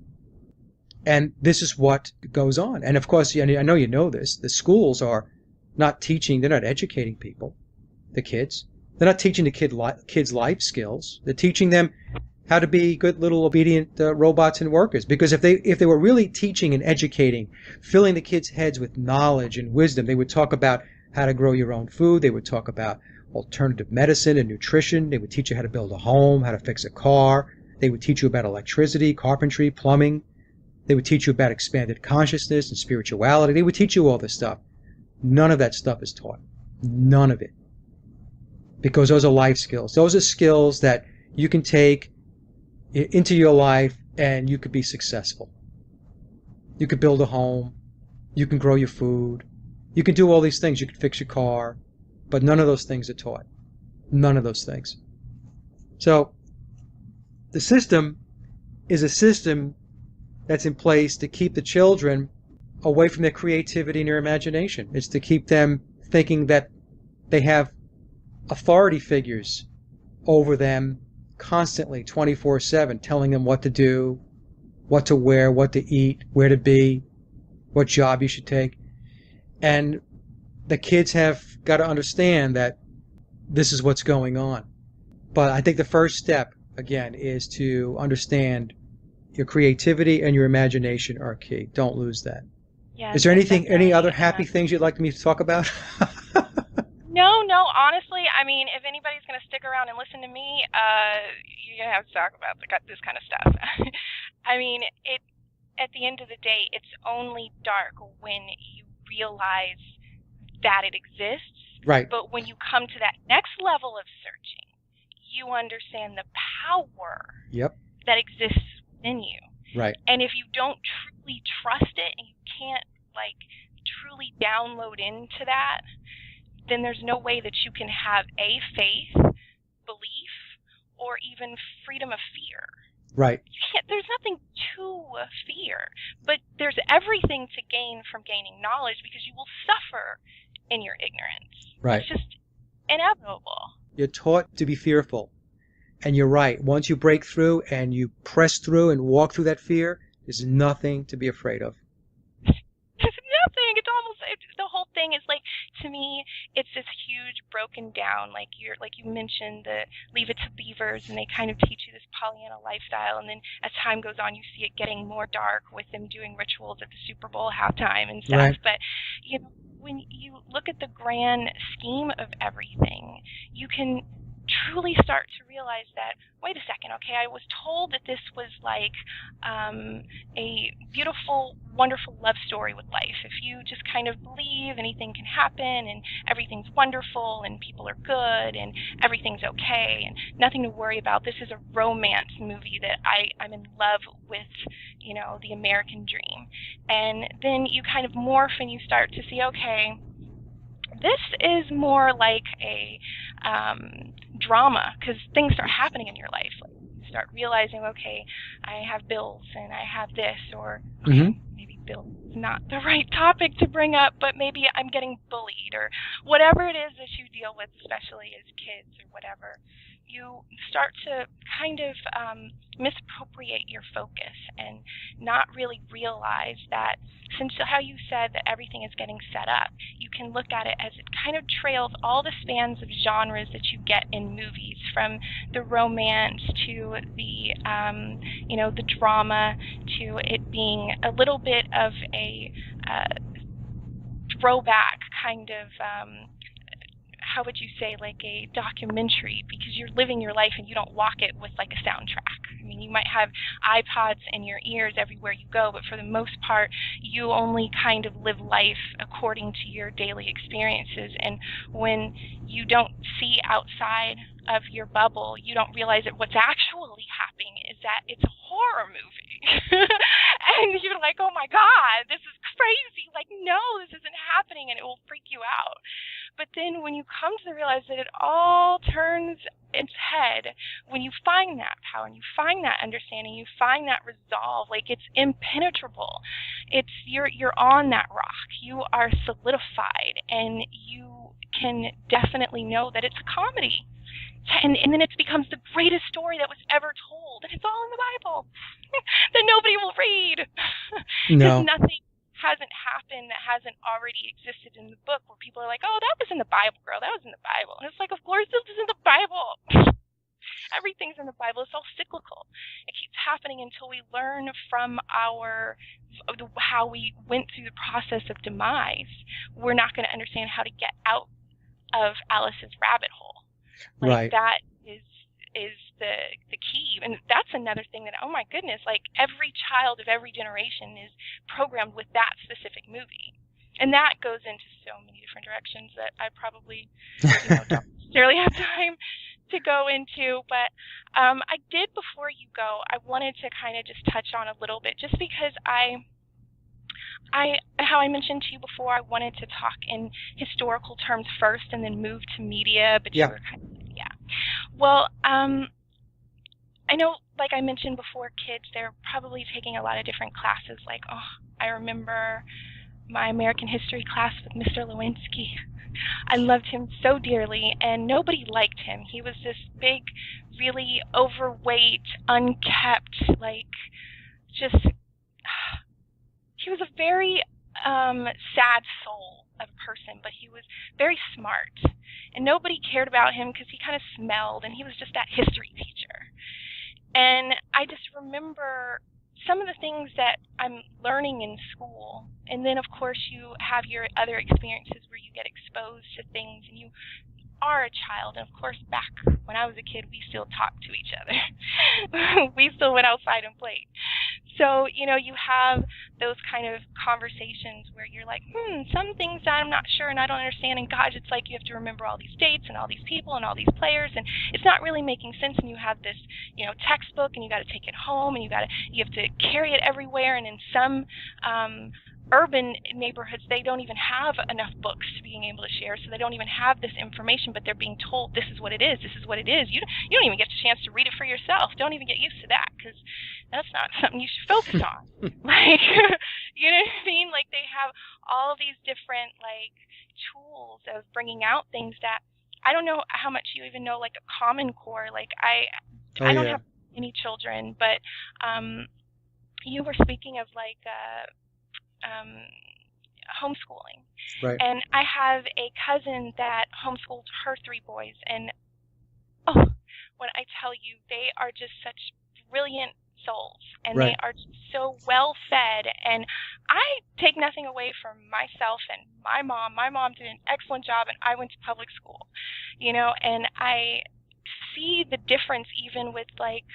And this is what goes on. And of course, I know you know this, the schools are not teaching, they're not educating people, the kids. They're not teaching the kids life skills. They're teaching them how to be good little obedient robots and workers. Because if they were really teaching and educating, filling the kids' heads with knowledge and wisdom, they would talk about how to grow your own food. They would talk about alternative medicine and nutrition. They would teach you how to build a home, how to fix a car. They would teach you about electricity, carpentry, plumbing. They would teach you about expanded consciousness and spirituality. They would teach you all this stuff. None of that stuff is taught. None of it. Because those are life skills. Those are skills that you can take into your life and you could be successful. You could build a home. You can grow your food. You can do all these things. You can fix your car. But none of those things are taught. None of those things. So the system is a system that's in place to keep the children away from their creativity and their imagination. It's to keep them thinking that they have authority figures over them constantly, 24/7, telling them what to do, what to wear, what to eat, where to be, what job you should take. And the kids have got to understand that this is what's going on. But I think the first step, again, is to understand your creativity and your imagination are key. Don't lose that. Yes, Is there any other definitely. happy things you'd like me to talk about? No, honestly, I mean, if anybody's going to stick around and listen to me, you're going to have to talk about this kind of stuff. I mean, at the end of the day, it's only dark when you realize that it exists. Right. But when you come to that next level of searching, you understand the power Yep. that exists within you. Right. And if you don't truly trust it and you can't like truly download into that, then there's no way that you can have a faith, belief, or even freedom of fear. Right. You can't, there's nothing to fear, but there's everything to gain from gaining knowledge, because you will suffer in your ignorance. Right. It's just inevitable. You're taught to be fearful. And you're right. Once you break through and you press through and walk through that fear, there's nothing to be afraid of. There's nothing. It's almost, the whole thing is like, to me, it's this huge broken down, like you mentioned, the Leave It to Beavers, and they kind of teach you this Pollyanna lifestyle, and then as time goes on, you see it getting more dark with them doing rituals at the Super Bowl halftime and stuff. Right. But when you look at the grand scheme of everything, you can truly start to realize that, wait a second, okay, I was told that this was like a beautiful, wonderful love story with life. If you just kind of believe, anything can happen, and everything's wonderful, and people are good, and everything's okay, and nothing to worry about. This is a romance movie that I'm in love with, the American dream. And then you kind of morph and you start to see, okay, this is more like a drama, because things start happening in your life. Like you start realizing, okay, I have bills and I have this, or okay, maybe bills is not the right topic to bring up, but maybe I'm getting bullied, or whatever it is that you deal with, especially as kids or whatever. You start to kind of misappropriate your focus and not really realize that, since how you said that everything is getting set up, you can look at it as it kind of trails all the spans of genres that you get in movies, from the romance to the the drama, to it being a little bit of a throwback kind of how would you say, like a documentary, because you're living your life and you don't walk it with like a soundtrack. I mean, you might have iPods in your ears everywhere you go, but for the most part, you only kind of live life according to your daily experiences. And when you don't see outside of your bubble, you don't realize that what's actually happening is that it's a horror movie. And you're like, oh my God, this is crazy. Like, no, this isn't happening, and it will freak you out. But then when you come to realize that it all turns its head, when you find that power and you find that understanding, you find that resolve, like it's impenetrable. It's you're on that rock. You are solidified, and you can definitely know that it's a comedy. And then it becomes the greatest story that was ever told, and it's all in the Bible that nobody will read. No. Because nothing hasn't happened that hasn't already existed in the book, where people are like, oh, that was in the Bible, girl, that was in the Bible. And it's like, of course this is in the Bible. Everything's in the Bible. It's all cyclical. It keeps happening until we learn from how we went through the process of demise. We're not going to understand how to get out of Alice's rabbit hole. Like, right. That is the key. And that's another thing that, oh my goodness, like every child of every generation is programmed with that specific movie. And that goes into so many different directions that I probably don't necessarily have time to go into. But I did, before you go, I wanted to kind of just touch on a little bit, just because how I mentioned to you before, I wanted to talk in historical terms first and then move to media, but you were kind of, Well, I know, like I mentioned before, kids, they're probably taking a lot of different classes. Like, I remember my American history class with Mr. Lewinsky. I loved him so dearly, and nobody liked him. He was this big, really overweight, unkept, he was a very sad soul of a person, but he was very smart. And nobody cared about him because he kind of smelled, and he was just that history teacher. And I just remember some of the things that I'm learning in school. And then, of course, you have your other experiences where you get exposed to things, and you are a child. And, of course, back when I was a kid, we still talked to each other. We still went outside and played. So, you have those kind of conversations where you're like, some things I'm not sure and I don't understand, and gosh, it's like you have to remember all these dates and all these people and all these players, and it's not really making sense, and you have this, textbook, and you got to take it home, and you have to carry it everywhere, and in some urban neighborhoods, they don't even have enough books to being able to share, so they don't even have this information, but they're being told this is what it is, this is what it is. You don't even get a chance to read it for yourself. Don't even get used to that, because that's not something you should focus on. Like, you know what I mean? Like, they have all these different, like, tools of bringing out things that, I don't know how much you even know, like a Common Core. Like, I don't have any children, but you were speaking of, like, homeschooling. Right. And I have a cousin that homeschooled her 3 boys, and when I tell you, they are just such brilliant souls, and Right. they are so well fed, and I take nothing away from myself and my mom. My mom did an excellent job, and I went to public school, and I see the difference even with, like,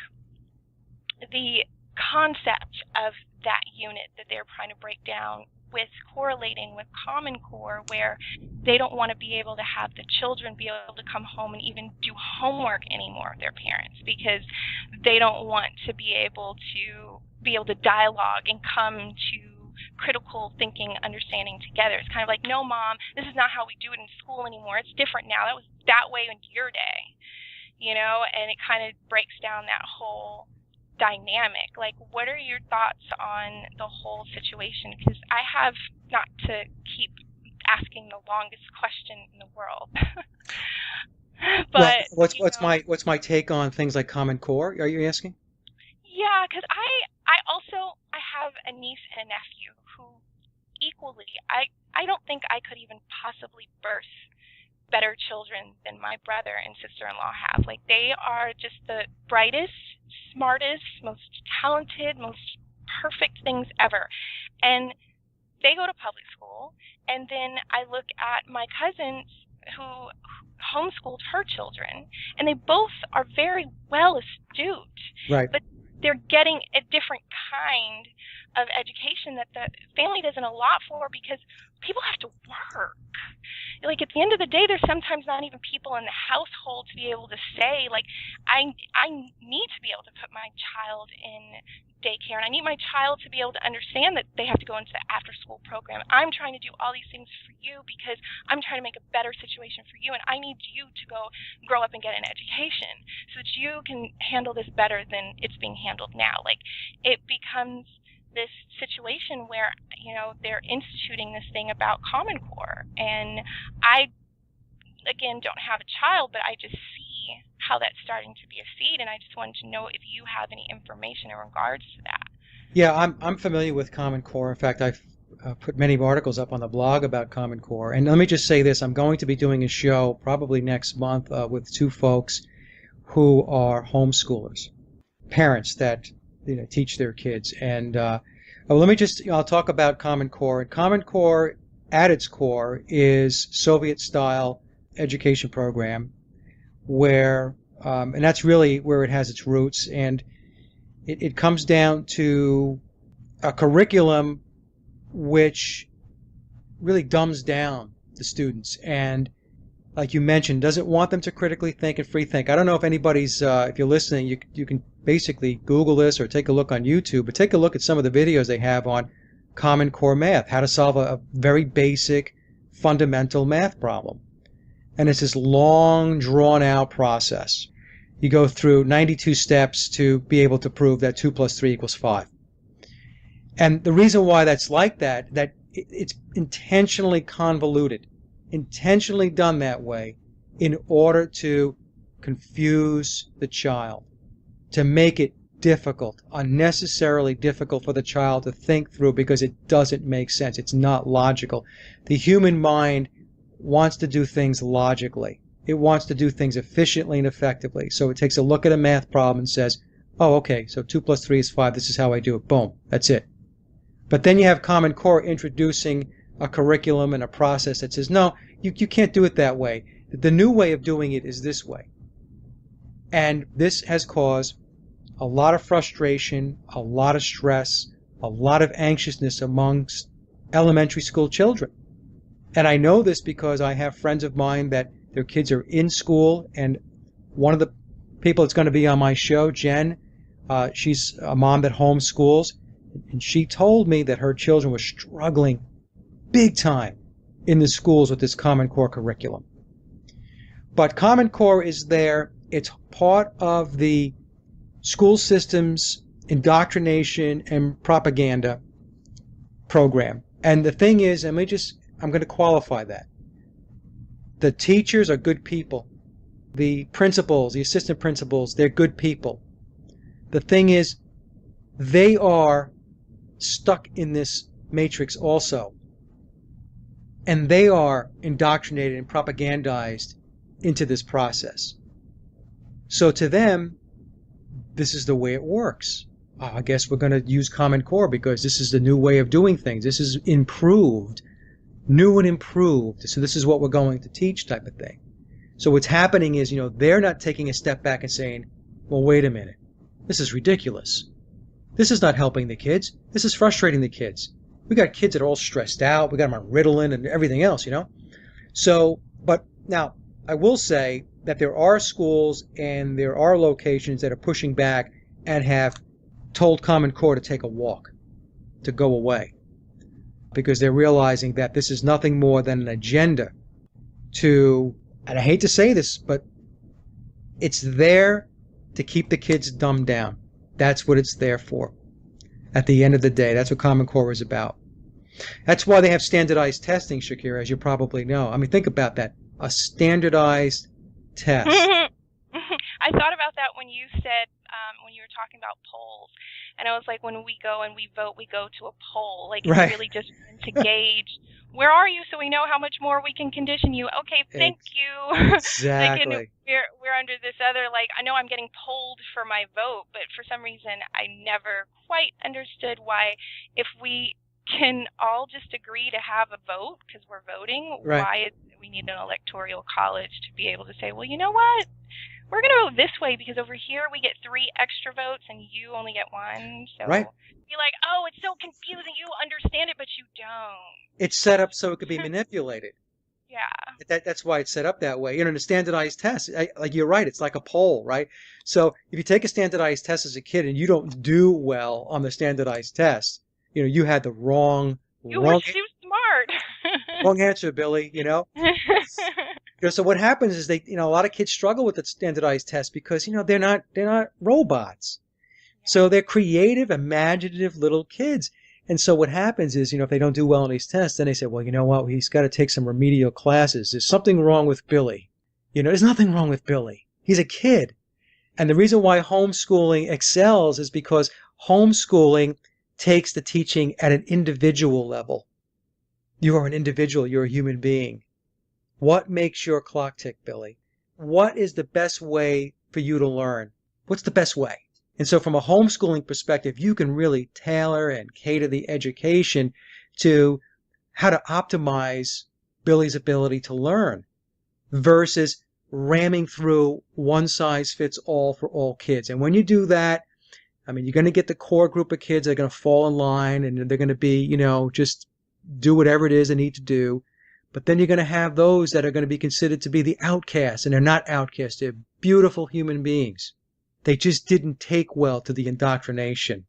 the concept of that unit that they're trying to break down with correlating with Common Core, where they don't want to be able to have the children be able to come home and even do homework anymore, their parents, because they don't want to be able to dialogue and come to critical thinking, understanding together. It's kind of like, no, Mom, this is not how we do it in school anymore. It's different now. That was that way in your day, and it kind of breaks down that whole dynamic. Like, what are your thoughts on the whole situation? Because I have, not to keep asking the longest question in the world, but what's my take on things like Common Core? Are you asking? Yeah, because I have a niece and a nephew who equally, I don't think I could even possibly birth better children than my brother and sister-in-law have. Like, they are just the brightest, smartest, most talented, most perfect things ever. And they go to public school, and then I look at my cousins who homeschooled her children, and they both are very well astute. Right. But they're getting a different kind of education that the family doesn't allot for, because people have to work. Like, at the end of the day, there's sometimes not even people in the household to be able to say, like, I need to be able to put my child in daycare, and I need my child to be able to understand that they have to go into the after-school program. I'm trying to do all these things for you because I'm trying to make a better situation for you, and I need you to go grow up and get an education so that you can handle this better than it's being handled now. Like, it becomes this situation where, they're instituting this thing about Common Core. And I, again, don't have a child, but I just see how that's starting to be a feed, and I just wanted to know if you have any information in regards to that. Yeah, I'm familiar with Common Core. In fact, I've put many articles up on the blog about Common Core. And let me just say this, I'm going to be doing a show probably next month with 2 folks who are homeschoolers, parents that teach their kids. And I'll talk about Common Core. And Common Core, at its core, is Soviet-style education program where, and that's really where it has its roots. And it comes down to a curriculum which really dumbs down the students and, like you mentioned, doesn't want them to critically think and free think. I don't know if anybody's, if you're listening, you can basically Google this or take a look on YouTube, but take a look at some of the videos they have on Common Core math, how to solve a very basic, fundamental math problem. And it's this long, drawn-out process. You go through 92 steps to be able to prove that 2 plus 3 equals 5. And the reason why that's like that it's intentionally convoluted, intentionally done that way in order to confuse the child, to make it difficult, unnecessarily difficult for the child to think through because it doesn't make sense. It's not logical. The human mind wants to do things logically. It wants to do things efficiently and effectively. So it takes a look at a math problem and says, oh, okay, so 2 plus 3 is 5. This is how I do it. Boom. That's it. But then you have Common Core introducing a curriculum and a process that says, no, you can't do it that way. The new way of doing it is this way. And this has caused a lot of frustration, a lot of stress, a lot of anxiousness amongst elementary school children. And I know this because I have friends of mine that their kids are in school, and one of the people that's going to be on my show, Jen, she's a mom that homeschools, and she told me that her children were struggling big time in the schools with this Common Core curriculum. But Common Core is there. It's part of the school system's indoctrination and propaganda program. And the thing is, I'm going to qualify that. The teachers are good people. The principals, the assistant principals, they're good people. The thing is, they are stuck in this matrix also. And they are indoctrinated and propagandized into this process. So to them, this is the way it works. I guess we're going to use Common Core because this is the new way of doing things. This is improved, new and improved. So this is what we're going to teach, type of thing. So what's happening is, they're not taking a step back and saying, well, wait a minute. This is ridiculous. This is not helping the kids. This is frustrating the kids. We got kids that are all stressed out. We got them on Ritalin and everything else, So, but now I will say that there are schools and there are locations that are pushing back and have told Common Core to take a walk, to go away, because they're realizing that this is nothing more than an agenda to, and I hate to say this, but it's there to keep the kids dumbed down. That's what it's there for. At the end of the day, that's what Common Core is about. That's why they have standardized testing, Shakira, as you probably know. I mean, think about that. A standardized test. I thought about that when you said, when you were talking about polls. And I was like, when we go and we vote, we go to a poll. Like, right. It's really just to gauge, where are you, so we know how much more we can condition you. Okay, thank you. Exactly. We're under this other, I know I'm getting polled for my vote, but for some reason I never quite understood why, if we can all just agree to have a vote because we're voting, right. why we need an electoral college to be able to say, well, you know what? We're going to vote this way because over here we get 3 extra votes and you only get 1. So right. Be like, oh, it's so confusing. You understand it, but you don't. It's set up so it could be manipulated. Yeah. That's why it's set up that way. In a standardized test, you're right, it's like a poll, right? So if you take a standardized test as a kid and you don't do well on the standardized test, you had the wrong were too smart. wrong answer, Billy, So what happens is a lot of kids struggle with the standardized test because, they're not robots. Yeah. So they're creative, imaginative little kids. And so what happens is, if they don't do well on these tests, then they say, well, you know what? He's got to take some remedial classes. There's something wrong with Billy. There's nothing wrong with Billy. He's a kid. And the reason why homeschooling excels is because homeschooling takes the teaching at an individual level. You are an individual. You're a human being. What makes your clock tick, Billy? What is the best way for you to learn? What's the best way? And so from a homeschooling perspective, you can really tailor and cater the education to how to optimize Billy's ability to learn versus ramming through one size fits all for all kids. And when you do that, you're going to get the core group of kids that are going to fall in line and they're going to be, just do whatever it is they need to do. But then you're going to have those that are going to be considered to be the outcasts, and they're not outcasts. They're beautiful human beings. They just didn't take well to the indoctrination.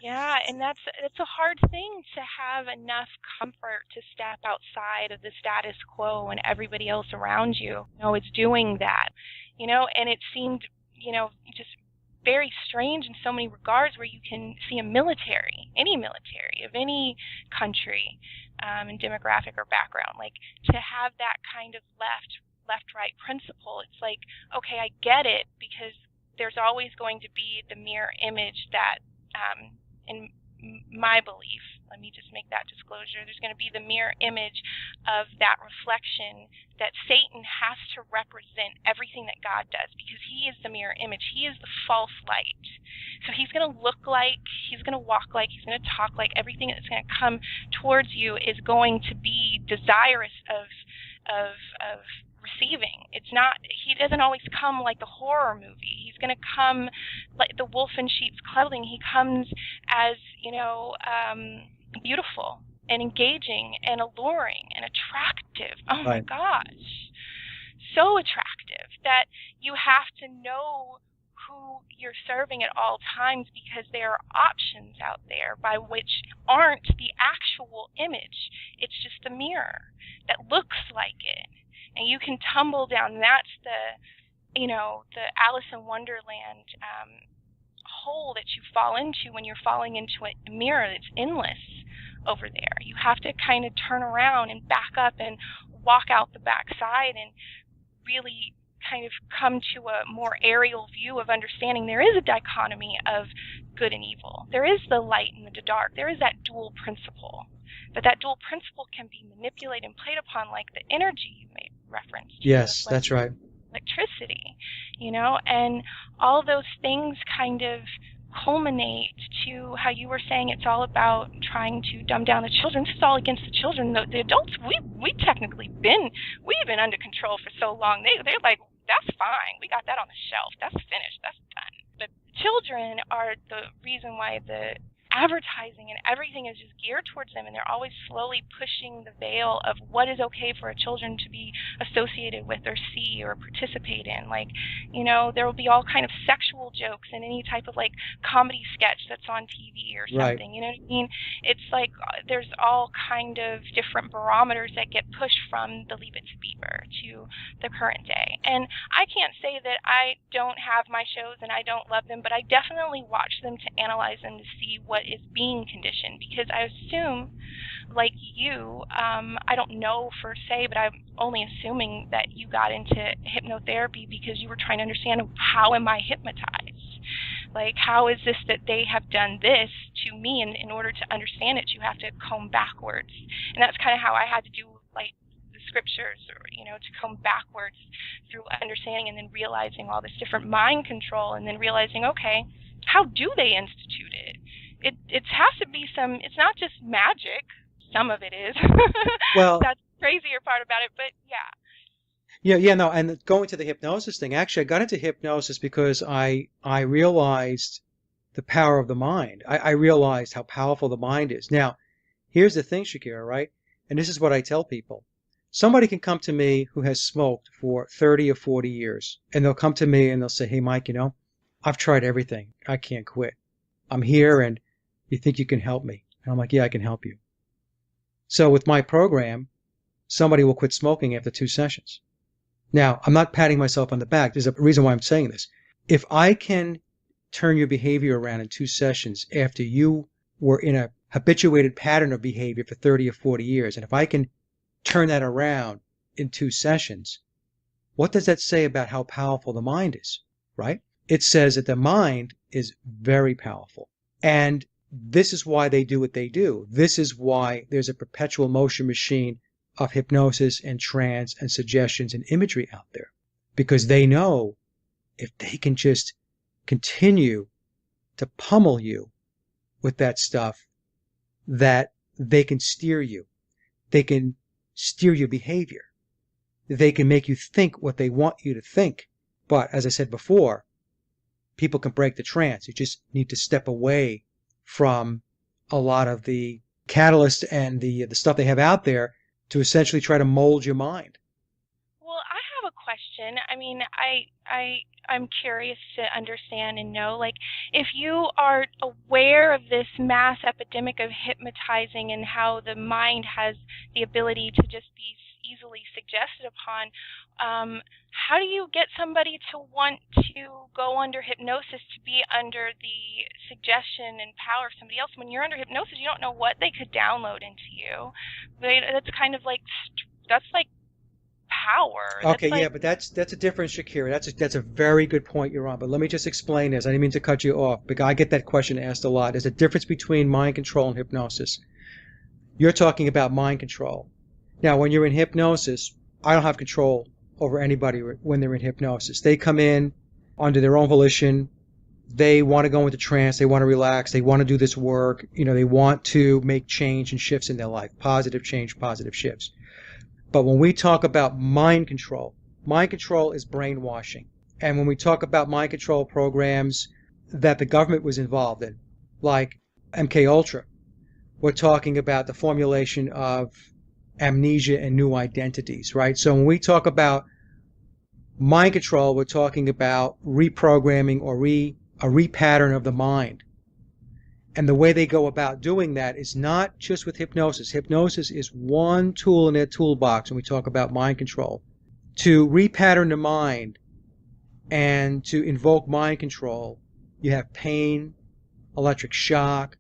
Yeah, and it's a hard thing to have enough comfort to step outside of the status quo and everybody else around you. It's doing that, and it seemed, just very strange in so many regards where you can see a military, any military of any country and demographic or background, to have that kind of left-right principle. It's like, okay, I get it, because there's always going to be the mirror image that, in my belief, let me just make that disclosure, there's going to be the mirror image of that reflection that Satan has to represent everything that God does, because he is the mirror image. He is the false light. So he's going to look like, he's going to walk like, he's going to talk like, everything that's going to come towards you is going to be desirous of receiving. It's not, he doesn't always come like the horror movie. He's going to come like the wolf in sheep's clothing. He comes as, beautiful and engaging and alluring and attractive. Oh my Right. gosh. So attractive that you have to know who you're serving at all times, because there are options out there by which aren't the actual image. It's just a mirror that looks like it. And you can tumble down. That's the Alice in Wonderland hole that you fall into when you're falling into a mirror that's endless over there. You have to kind of turn around and back up and walk out the back side and really kind of come to a more aerial view of understanding there is a dichotomy of good and evil. There is the light and the dark. There is that dual principle. But that dual principle can be manipulated and played upon, like the energy you made reference to. Yes, Like that's right. electricity, and all those things kind of culminate to how you were saying it's all about trying to dumb down the children. This is all against the children. The adults, we've been under control for so long. They're like, that's fine. We got that on the shelf. That's finished. That's done. But children are the reason why the advertising and everything is just geared towards them, and they're always slowly pushing the veil of what is okay for a children to be associated with or see or participate in. Like, there will be all kind of sexual jokes in any type of like comedy sketch that's on TV or Right. something. You know what I mean? It's like there's all kind of different barometers that get pushed from the Leave It to Beaver to the current day. And I can't say that I don't have my shows and I don't love them, but I definitely watch them to analyze them to see what is being conditioned, because I assume, like you, I don't know for say, but I'm only assuming that you got into hypnotherapy because you were trying to understand, how am I hypnotized? Like, how is this that they have done this to me? And in order to understand it, you have to comb backwards. And that's kind of how I had to do, like, the scriptures, or, to comb backwards through understanding and then realizing all this different mind control, and then realizing, okay, how do they institute it? It has to be it's not just magic. Some of it is. Well, That's the crazier part about it, but no, and going to the hypnosis thing, actually, I got into hypnosis because I realized the power of the mind. I realized how powerful the mind is. Now, here's the thing, Shakira, right? And this is what I tell people. Somebody can come to me who has smoked for 30 or 40 years, and they'll come to me and they'll say, hey, Mike, I've tried everything. I can't quit. I'm here, and you think you can help me? And I'm like, yeah, I can help you. So with my program, somebody will quit smoking after 2 sessions. Now, I'm not patting myself on the back. There's a reason why I'm saying this. If I can turn your behavior around in 2 sessions after you were in a habituated pattern of behavior for 30 or 40 years, and if I can turn that around in 2 sessions, what does that say about how powerful the mind is, right? It says that the mind is very powerful. And this is why they do what they do. This is why there's a perpetual motion machine of hypnosis and trance and suggestions and imagery out there. Because they know if they can just continue to pummel you with that stuff, that they can steer you. They can steer your behavior. They can make you think what they want you to think. But as I said before, people can break the trance. You just need to step away from a lot of the catalyst and the stuff they have out there to essentially try to mold your mind. Well, I have a question. I mean, I'm curious to understand and know, like, if you are aware of this mass epidemic of hypnotizing and how the mind has the ability to just be easily suggested upon, how do you get somebody to want to go under hypnosis, to be under the suggestion and power of somebody else? When you're under hypnosis, you don't know what they could download into you. That's kind of like, that's like power. Okay, yeah, but that's a different Shakira. That's a very good point you're on. But let me just explain this. I didn't mean to cut you off, because I get that question asked a lot. There's a difference between mind control and hypnosis. You're talking about mind control. Now, when you're in hypnosis, I don't have control over anybody when they're in hypnosis. They come in under their own volition. They want to go into trance. They want to relax. They want to do this work. They want to make change and shifts in their life. Positive change, positive shifts. But when we talk about mind control is brainwashing. And when we talk about mind control programs that the government was involved in, like MK Ultra, we're talking about the formulation of amnesia and new identities, right? So when we talk about mind control, we're talking about reprogramming or a repattern of the mind. And the way they go about doing that is not just with hypnosis. Hypnosis is one tool in their toolbox when we talk about mind control. To repattern the mind and to invoke mind control, you have pain, electric shock,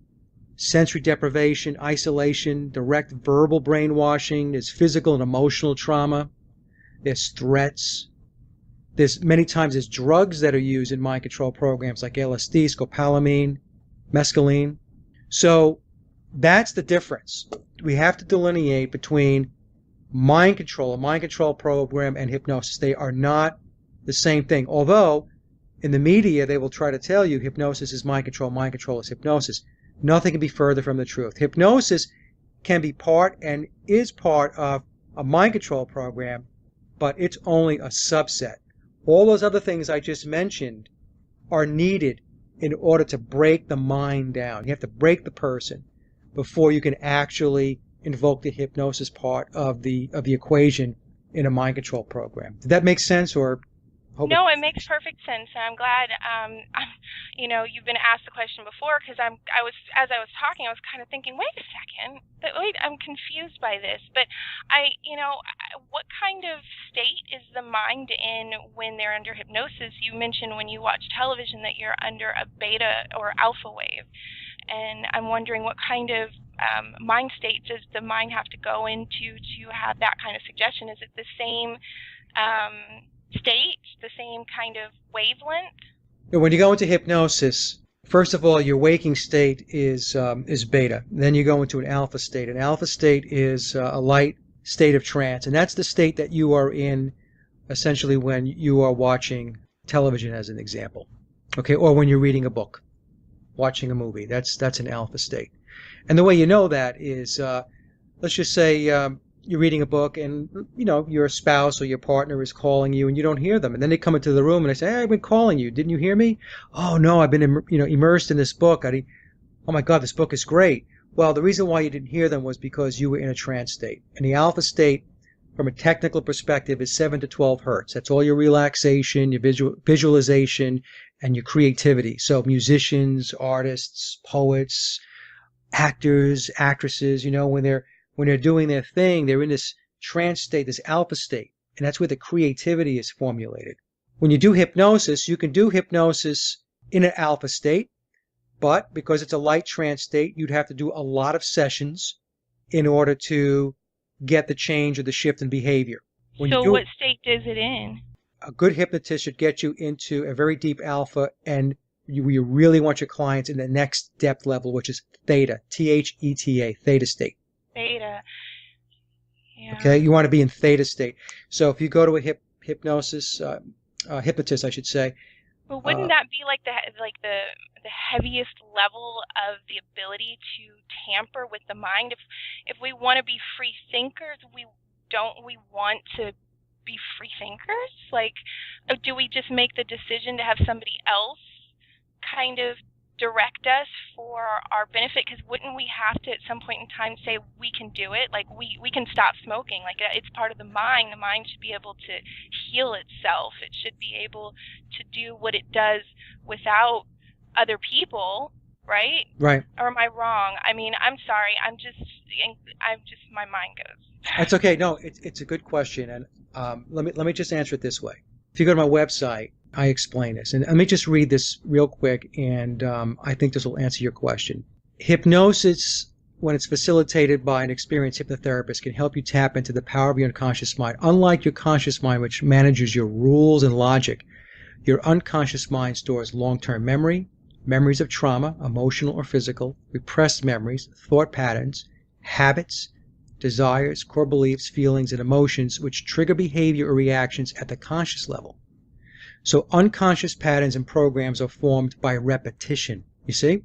sensory deprivation, isolation, direct verbal brainwashing, there's physical and emotional trauma, there's threats, many times there's drugs that are used in mind control programs like LSD, scopolamine, mescaline. So that's the difference. We have to delineate between mind control, a mind control program, and hypnosis. They are not the same thing. Although in the media they will try to tell you hypnosis is mind control is hypnosis. Nothing can be further from the truth. Hypnosis can be part and is part of a mind control program, but it's only a subset. All those other things I just mentioned are needed in order to break the mind down. You have to break the person before you can actually invoke the hypnosis part of the equation in a mind control program. Did that make sense, or No, it makes perfect sense, and I'm glad. You've been asked the question before because as I was talking, I was kind of thinking, wait a second, I'm confused by this. But what kind of state is the mind in when they're under hypnosis? You mentioned when you watch television that you're under a beta or alpha wave, and I'm wondering what kind of mind state does the mind have to go into to have that kind of suggestion? Is it the same state, the same kind of wavelength? when you go into hypnosis, first of all, your waking state is beta. Then you go into an alpha state. An alpha state is a light state of trance, and that's the state that you are in essentially when you are watching television, as an example, okay, or when you're reading a book, watching a movie. That's an alpha state. And the way you know that is, let's just say you're reading a book and your spouse or your partner is calling you and you don't hear them, and then they come into the room and they say, hey, I've been calling you, didn't you hear me? Oh no, I've been immersed in this book. Oh my God, this book is great. Well, the reason why you didn't hear them was because you were in a trance state. And the alpha state, from a technical perspective, is 7 to 12 hertz. That's all your relaxation, your visualization, and your creativity. So musicians, artists, poets, actors, actresses, when they're doing their thing, they're in this trance state, this alpha state, and that's where the creativity is formulated. When you do hypnosis, you can do hypnosis in an alpha state, but because it's a light trance state, you'd have to do a lot of sessions in order to get the change or the shift in behavior. So what state is it in? A good hypnotist should get you into a very deep alpha, and you really want your clients in the next depth level, which is theta, Theta, theta state. Theta. Yeah. Okay, you want to be in theta state. So if you go to a hypnotist, I should say. But wouldn't that be like the heaviest level of the ability to tamper with the mind? If we want to be free thinkers, we want to be free thinkers? Like, do we just make the decision to have somebody else kind of direct us for our benefit? Because wouldn't we have to at some point in time say we can do it? Like we can stop smoking. Like it's part of the mind. The mind should be able to heal itself. It should be able to do what it does without other people, right? Right. Or am I wrong? I mean, I'm sorry. I'm just my mind goes. That's okay. No, it's a good question, and let me just answer it this way. If you go to my website, I explain this. And let me just read this real quick, and I think this will answer your question. Hypnosis, when it's facilitated by an experienced hypnotherapist, can help you tap into the power of your unconscious mind. Unlike your conscious mind, which manages your rules and logic, your unconscious mind stores long-term memory, memories of trauma, emotional or physical, repressed memories, thought patterns, habits, desires, core beliefs, feelings, and emotions which trigger behavior or reactions at the conscious level. So unconscious patterns and programs are formed by repetition. You see?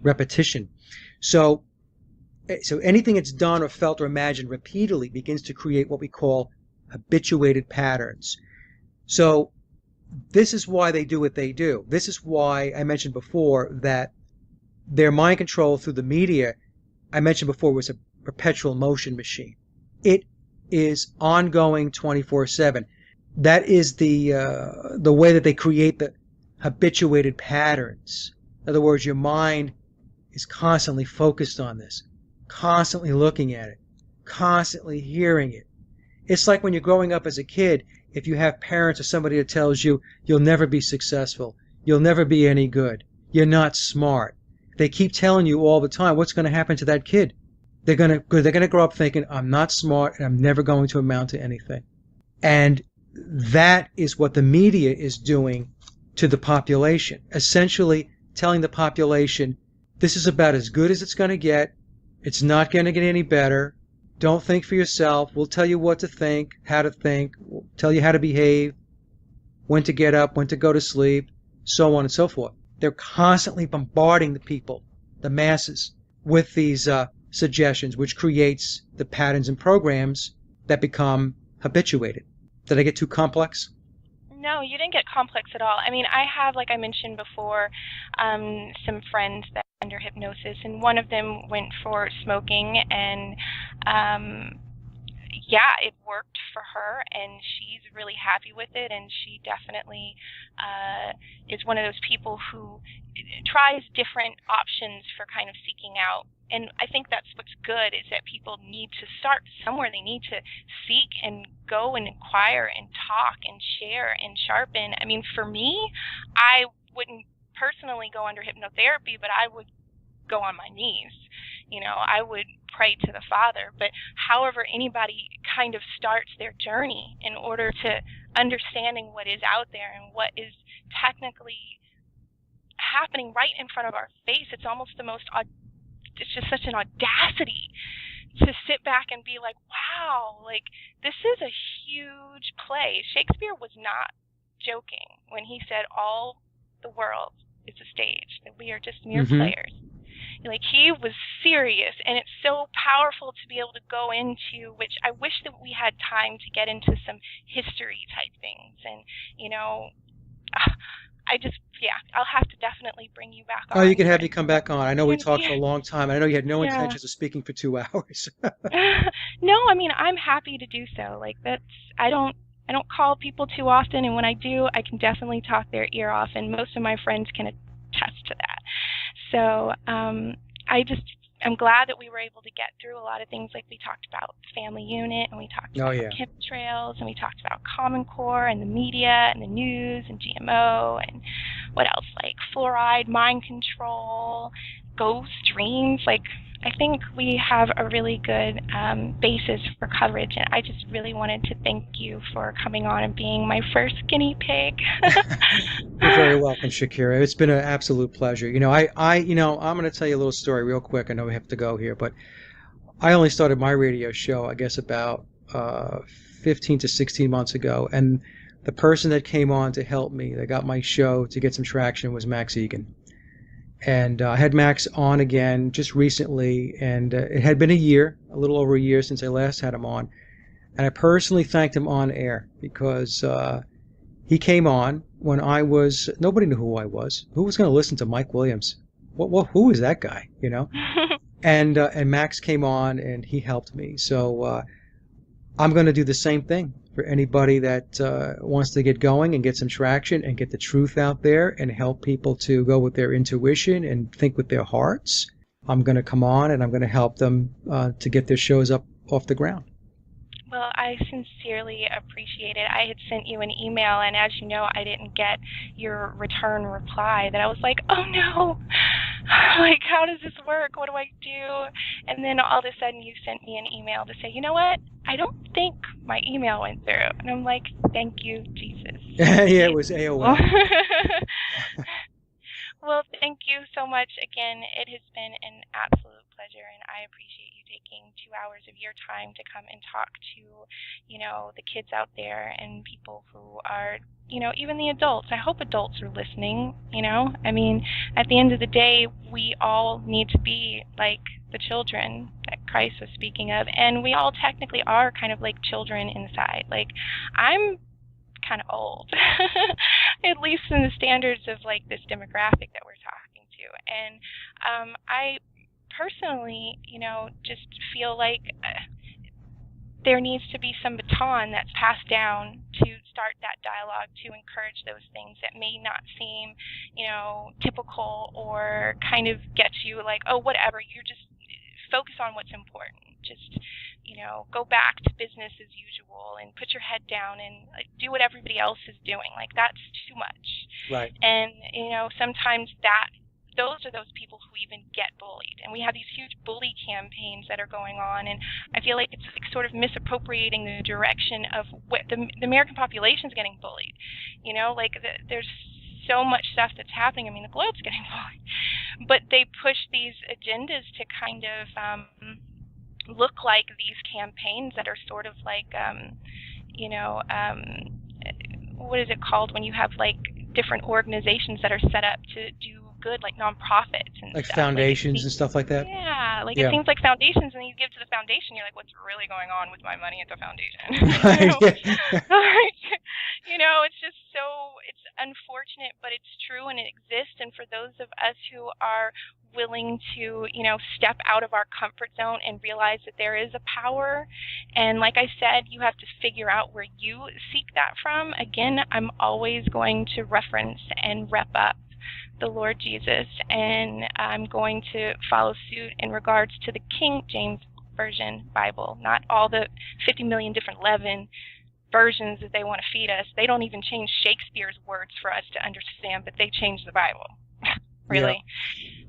Repetition. So anything that's done or felt or imagined repeatedly begins to create what we call habituated patterns. So this is why they do what they do. This is why I mentioned before that their mind control through the media, I mentioned before, was a perpetual motion machine. It is ongoing 24/7. That is the way that they create the habituated patterns. In other words, your mind is constantly focused on this, constantly looking at it, constantly hearing it. It's like when you're growing up as a kid, if you have parents or somebody that tells you you'll never be successful, you'll never be any good, you're not smart. They keep telling you all the time what's going to happen to that kid. They're going to grow up thinking I'm not smart and I'm never going to amount to anything. And that is what the media is doing to the population, essentially telling the population this is about as good as it's going to get. It's not going to get any better. Don't think for yourself. We'll tell you what to think, how to think. We'll tell you how to behave, when to get up, when to go to sleep, so on and so forth. They're constantly bombarding the people, the masses, with these suggestions, which creates the patterns and programs that become habituated. Did I get too complex? No, you didn't get complex at all. I mean, I have, like I mentioned before, some friends that are under hypnosis, and one of them went for smoking, and yeah, it worked for her, and she's really happy with it, and she definitely is one of those people who tries different options for kind of seeking out. And I think that's what's good, is that people need to start somewhere. They need to seek and go and inquire and talk and share and sharpen. I mean, for me, I wouldn't personally go under hypnotherapy, but I would go on my knees. You know, I would pray to the Father. But however anybody kind of starts their journey in order to understanding what is out there and what is technically happening right in front of our face, it's almost the most, it's just such an audacity to sit back and be like, wow, like this is a huge play. Shakespeare was not joking when he said all the world is a stage, that we are just mere players. Like, he was serious, and it's so powerful to be able to go into, which I wish that we had time to get into some history type things. And, you know, I just, yeah, I'll have to definitely bring you back Oh, on. you can have me come back on. I know we talked for a Yeah. long time. I know you had no Yeah. intentions of speaking for 2 hours. No, I mean, I'm happy to do so. Like, that's, I don't call people too often, and when I do, I can definitely talk their ear off, and most of my friends can attest to that. So I'm glad that we were able to get through a lot of things. Like, we talked about family unit, and we talked Oh, about yeah. chemtrails, and we talked about Common Core and the media and the news and GMO and what else, like fluoride, mind control, ghost dreams. Like, I think we have a really good basis for coverage, and I just really wanted to thank you for coming on and being my first guinea pig. You're very welcome, Shakira. It's been an absolute pleasure. You know, I'm going to tell you a little story real quick. I know we have to go here, but I only started my radio show, I guess, about 15 to 16 months ago, and the person that came on to help me, that got my show to get some traction, was Max Egan. And I had Max on again just recently, and it had been a little over a year since I last had him on. And I personally thanked him on air because he came on when nobody knew who I was. Who was going to listen to Mike Williams? Who is that guy, you know? And Max came on and he helped me. So I'm going to do the same thing for anybody that wants to get going and get some traction and get the truth out there and help people to go with their intuition and think with their hearts. I'm going to come on and I'm going to help them to get their shows up off the ground. Well, I sincerely appreciate it. I had sent you an email, and as you know, I didn't get your return reply. That I was like, oh no, like, how does this work? What do I do? And then all of a sudden you sent me an email to say, you know what? I don't think my email went through. And I'm like, thank you, Jesus. Yeah, it was AOL. Well, thank you so much. Again, it has been an absolute pleasure, and I appreciate you taking 2 hours of your time to come and talk to, you know, the kids out there and people who are, you know, even the adults. I hope adults are listening, you know. I mean, at the end of the day, we all need to be like the children that Christ was speaking of, and we all technically are kind of like children inside. Like, I'm kind of old, at least in the standards of like this demographic that we're talking to. And I personally, just feel like there needs to be some baton that's passed down to start that dialogue, to encourage those things that may not seem, typical, or kind of get you like, oh, whatever, you're just focus on what's important. Just, go back to business as usual and put your head down and do what everybody else is doing. Like, that's too much. Right. And, sometimes those are those people who even get bullied. And we have these huge bully campaigns that are going on, and I feel like it's like sort of misappropriating the direction of what the American population is getting bullied. There's so much stuff that's happening. I mean, the globe's getting bullied. But they push these agendas to kind of look like these campaigns that are sort of like, what is it called when you have like different organizations that are set up to do good, like nonprofits and like stuff. foundations and stuff like that. Yeah, like it seems like foundations, and then you give to the foundation, you're like, what's really going on with my money at the foundation? It's just it's unfortunate, but it's true, and it exists. And for those of us who are willing to, step out of our comfort zone and realize that there is a power, and like I said, you have to figure out where you seek that from. Again, I'm always going to reference and rep up the Lord Jesus, and I'm going to follow suit in regards to the King James Version Bible, not all the 50 million different Levin versions that they want to feed us. They don't even change Shakespeare's words for us to understand, but they change the Bible. Really?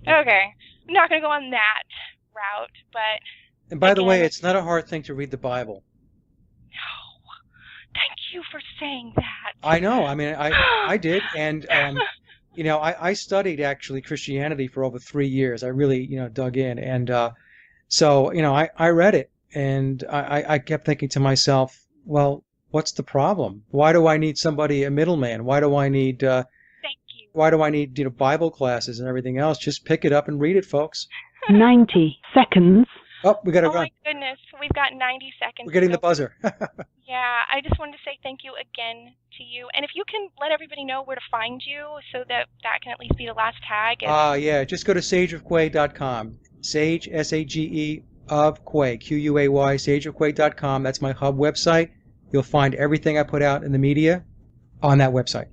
Yeah. Okay. I'm not going to go on that route, but... And by the way, it's not a hard thing to read the Bible. No. Thank you for saying that. I know. I mean, I did, and... I studied actually Christianity for over 3 years. I really, dug in. And so, I read it, and I kept thinking to myself, well, what's the problem? Why do I need a middleman? Why do I need, Thank you. Why do I need, Bible classes and everything else? Just pick it up and read it, folks. 90 seconds. Oh, we got to run. Oh my goodness, we've got 90 seconds. We're getting the buzzer. Yeah, I just wanted to say thank you again to you. And if you can let everybody know where to find you so that can at least be the last tag. Yeah, just go to sageofquay.com. Sage, S-A-G-E, of Quay, Q-U-A-Y, sageofquay.com. That's my hub website. You'll find everything I put out in the media on that website.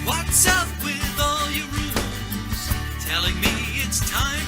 What's up with all your rules? Telling me it's time